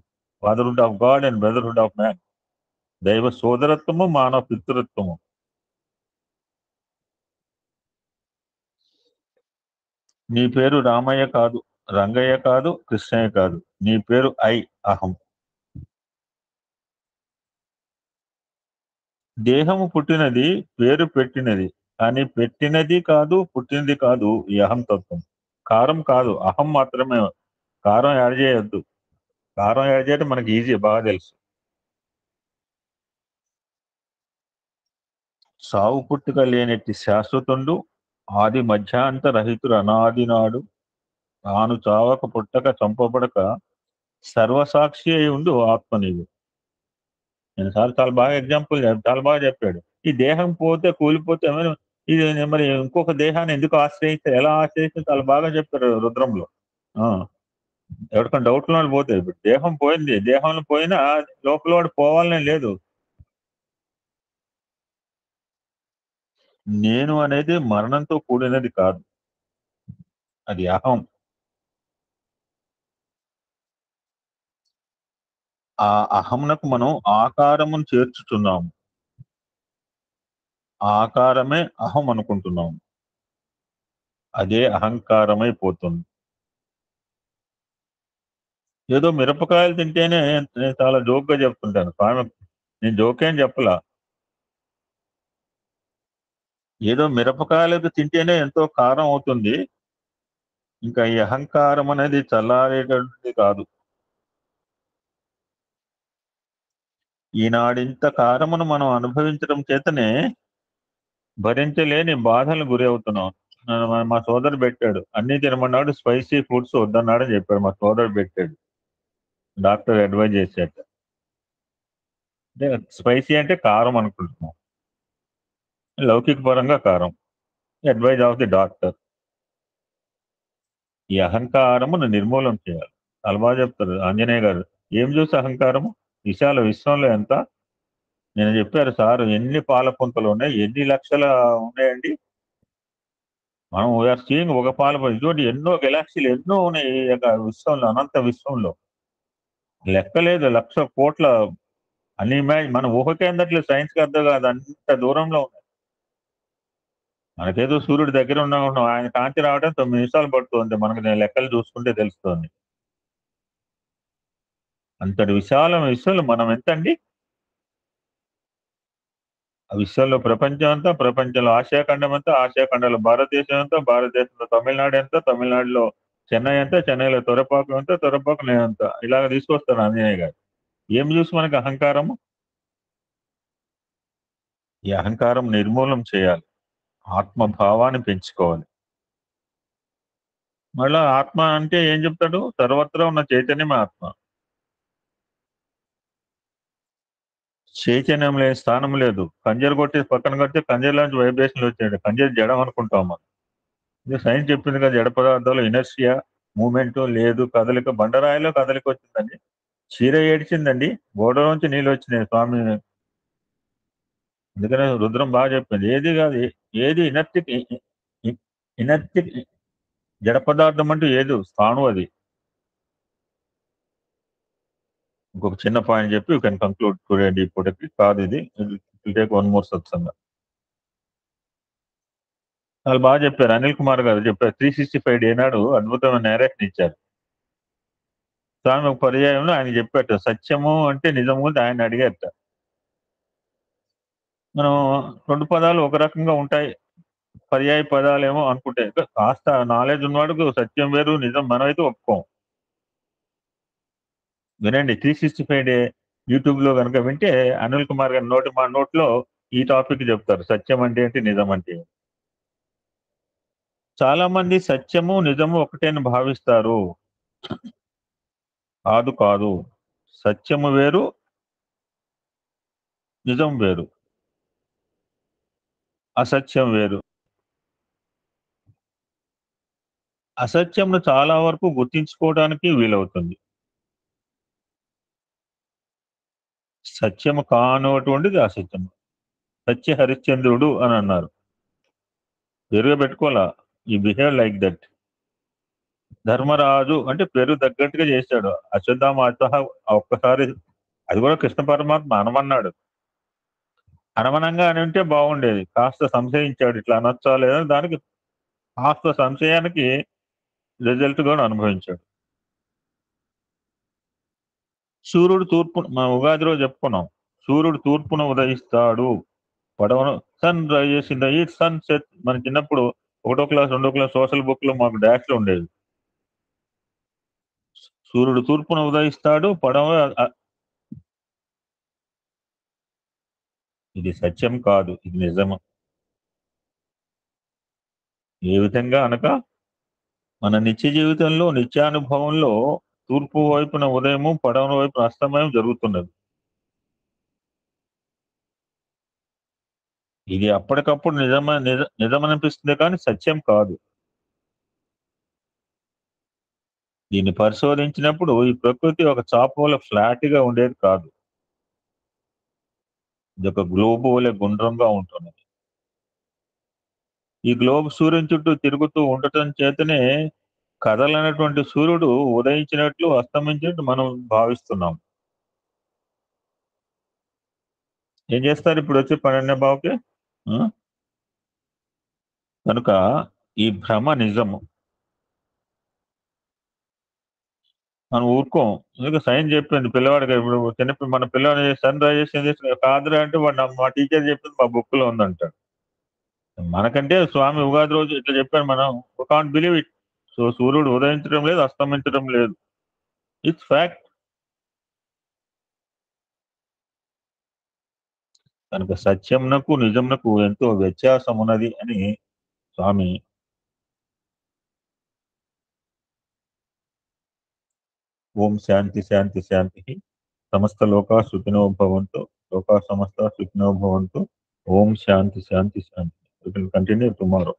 fatherhood of God and brotherhood of man. దైవ సోదరత్వము, మానవ పితృత్వము. నీ పేరు రామయ్య కాదు, రంగయ్య కాదు, కృష్ణయ్య కాదు. నీ పేరు అహం. దేహము పుట్టినది, పేరు పెట్టినది. కానీ పెట్టినది కాదు, పుట్టినది కాదు ఈ అహం తత్వం. కారం కాదు, అహం మాత్రమే. కారం యాడ్ చేయొద్దు. కారం యాడ్ చేయడం మనకి ఈజీ, బాగా తెలుసు. సావు పుట్టుక లేనట్టి శాశ్వతుండు, ఆది మధ్యాంత రహితుడు అనాది నాడు, తాను చావక పుట్టక చంపబడక సర్వసాక్షి అయి ఉండు ఆత్మ నీవు. నేను చాలా బాగా ఎగ్జాంపుల్, చాలా బాగా చెప్పాడు. ఈ దేహం పోతే కూలిపోతే ఇది మరి ఇంకొక దేహాన్ని ఎందుకు ఆశ్రయిస్తే, ఎలా ఆశ్రయిస్తే చాలా బాగా చెప్పారు రుద్రంలో. ఎవరికైనా డౌట్లు వాళ్ళు పోతే, ఇప్పుడు దేహం పోయింది, దేహంలో పోయినా లోపల వాడు పోవాలనే లేదు. నేను అనేది మరణంతో కూడినది కాదు, అది అహం. ఆ అహంనకు మనం ఆకారమును చేర్చుతున్నాము. ఆకారమే అహం అనుకుంటున్నాము, అదే అహంకారమైపోతుంది. ఏదో మిరపకాయలు తింటేనే, నేను చాలా జోక్గా చెప్తుంటాను స్వామి, నేను జోకేం చెప్పలా. ఏదో మిరపకాయలకు తింటేనే ఎంతో కారం అవుతుంది, ఇంకా ఈ అహంకారం అనేది చల్లారేటటువంటిది కాదు. ఈనాడింత కారమును మనం అనుభవించడం చేతనే భరించలేని బాధలు గురి అవుతున్నాం. మా సోదరు పెట్టాడు, అన్ని తినమన్నాడు, స్పైసీ ఫుడ్స్ వద్దన్నాడు అని చెప్పాడు. మా సోదరు పెట్టాడు, డాక్టర్ అడ్వైజ్ చేశాట. అంటే స్పైసీ అంటే కారం అనుకుంటున్నాం, లౌకిక పరంగా కారం. Advice of the doctor. ఈ అహంకారమును నిర్మూలన చేయాలి. చాలా బాగా చెప్తారు ఆంజనేయ గారు. ఏం చూసి అహంకారము? విశాల విశ్వంలో ఎంత? నేను చెప్పారు సార్, ఎన్ని పాల పుంతలు ఉన్నాయి, ఎన్ని లక్షల ఉన్నాయండి. మనం వీఆర్ సీయింగ్ ఒక పాల పుంత, ఇటువంటి ఎన్నో గెలాక్సీలు ఎన్నో ఉన్నాయి ఈ యొక్క విశ్వంలో, అనంత విశ్వంలో. లెక్కలేదు, 1,00,000 కోట్ల అన్ని మన ఊహకే అందట్లేదు, సైన్స్కి అర్థం కాదు, అంత దూరంలో ఉన్నాయి. మనకేదో సూర్యుడి దగ్గర ఉన్నాం, ఆయన కాంతి రావడం 9 నిమిషాలు పడుతుంది, మనకు నేను లెక్కలు చూసుకుంటే తెలుస్తుంది. అంతటి విశాల మనం ఎంతండి? ఆ విశ్వంలో ప్రపంచం అంతా, ప్రపంచంలో ఆసియా ఖండం అంతా, ఆసియా ఖండంలో భారతదేశం అంతా, భారతదేశంలో తమిళనాడు ఎంత, తమిళనాడులో చెన్నై అంతా, చెన్నైలో తొరపాకు ఎంత, తొరపాకు నేను అంత, ఇలాగ తీసుకొస్తాను ఆంజనేయ గారు. ఏం చూసి మనకి అహంకారము? ఈ అహంకారం నిర్మూలన చేయాలి, ఆత్మభావాన్ని పెంచుకోవాలి. మళ్ళా ఆత్మ అంటే ఏం చెప్తాడు? సర్వత్రా ఉన్న చైతన్యమే ఆత్మ. చైతన్యం లేని స్థానం లేదు. కంజర్ కొట్టి పక్కన కొడితే కంజర్లోంచి వైబ్రేషన్లు వచ్చాడు. కంజర్ జడం అనుకుంటాం మనం. ఇది సైన్స్ చెప్పింది కదా, జడ పదార్థాలు ఇనర్షియా, మూమెంట్ లేదు, కదలిక. బండరాయిలో కదలిక వచ్చిందండి. చీర ఏడ్చిందండి, గోడలోంచి నీళ్ళు వచ్చినాయి స్వామి. అందుకనే రుద్రం బాగా చెప్పింది, ఏది కాదు, ఏది ఇనర్టిక్ ఇనర్టిక్ జడ పదార్థం అంటూ ఏదు స్థాను అది. ఇంకొక చిన్న పాయింట్ చెప్పి యూ కెన్ కంక్లూడ్ టుడే ఇప్పటికి కాదు ఇది, టేక్ వన్ మోర్ సత్సంగా. వాళ్ళు బాగా చెప్పారు, అనిల్ కుమార్ గారు చెప్పారు. 365 డే నాడు అద్భుతమైన నేరేషన్ ఇచ్చారు స్వామి. ఒక పర్యాయంలో ఆయన చెప్పాట, సత్యము అంటే నిజము అని ఆయన అడిగారట. మనం 2 పదాలు ఒక రకంగా ఉంటాయి, పర్యాయ పదాలు ఏమో అనుకుంటే, కాస్త నాలెడ్జ్ ఉన్నవాడికి సత్యం వేరు, నిజం మనమైతే ఒప్పుకోం. వినండి, 365 డే యూట్యూబ్ లో కనుక వింటే అనిల్ కుమార్ గారి నోట్లో ఈ టాపిక్ చెప్తారు, సత్యం అంటే ఏంటి, నిజం అంటే. చాలా మంది సత్యము నిజము ఒకటేని భావిస్తారు. కాదు కాదు, సత్యము వేరు, నిజం వేరు, అసత్యం వేరు. అసత్యంను చాలా వరకు గుర్తించుకోవడానికి వీలవుతుంది. సత్యము కానటువంటిది అసత్యము. సత్య హరిశ్చంద్రుడు అని అన్నారు, పేరుగా పెట్టుకోవాలా, ఈ బిహేవ్ లైక్ దట్. ధర్మరాజు అంటే పేరు తగ్గట్టుగా చేశాడు. అశ్వత్థామ ఒక్కసారి, అది కూడా కృష్ణ పరమాత్మ అనమన్నాడు. అనమనంగా అని ఉంటే బాగుండేది, కాస్త సంశయించాడు, ఇట్లా అనొచ్చా లేదా, దానికి కాస్త సంశయానికి రిజల్ట్ కూడా అనుభవించాడు. సూర్యుడు తూర్పు, మనం ఉగాది రోజు చెప్పుకున్నాం, సూర్యుడు తూర్పున ఉదయిస్తాడు, పడవను sun rises in the east, sun set. మన చిన్నప్పుడు 1వ క్లాస్ 2వ క్లాస్ సోషల్ బుక్ లో మాకు డాష్లో ఉండేది. సూర్యుడు తూర్పున ఉదయిస్తాడు, పడవ. ఇది సత్యం కాదు, ఇది నిజము. ఏ విధంగా అనగా, మన నిత్య జీవితంలో, నిత్యానుభవంలో తూర్పు వైపున ఉదయము, పడవన వైపున అస్తమయం జరుగుతున్నది. ఇది అప్పటికప్పుడు నిజమనిపిస్తుంది కానీ సత్యం కాదు. దీన్ని పరిశోధించినప్పుడు ఈ ప్రకృతి ఒక చాప వల్ల ఫ్లాట్ గా ఉండేది కాదు, ఇది ఒక గ్లోబ్ వలె గుండ్రంగా ఉంటున్నది. ఈ గ్లోబ్ సూర్యుని చుట్టూ తిరుగుతూ ఉండటం చేతనే కదలనటువంటి సూర్యుడు ఉదయించినట్లు అస్తమించినట్టు మనం భావిస్తున్నాం. ఏం చేస్తారు ఇప్పుడు వచ్చి 12:15కి? కనుక ఈ భ్రమ నిజము, మనం ఊరుకోం. ఎందుకంటే సైన్స్ చెప్పింది పిల్లవాడికి. ఇప్పుడు మన పిల్లవాడు సన్ రైజెస్ ఏం చేసిన కాదురా అంటే, వాడు మా టీచర్ చెప్పింది మా బుక్ లో ఉందంటాడు. మనకంటే స్వామి ఉగాది రోజు ఇట్లా చెప్పాను, మనం కాంట్ బిలీవ్ ఇట్. సో సూర్యుడు ఉదయించడం లేదు, అస్తమించడం లేదు, ఇట్స్ ఫ్యాక్ట్. కనుక సత్యంనకు నిజంనకు ఎంతో వ్యత్యాసం ఉన్నది అని స్వామి ఓం శాంతి శాంతి శాంతి. సమస్త లోకా సుఖినో భవంతు, లోకా సమస్త సుఖినో భవంతు. ఓం శాంతి శాంతి శాంతి. Continue tomorrow.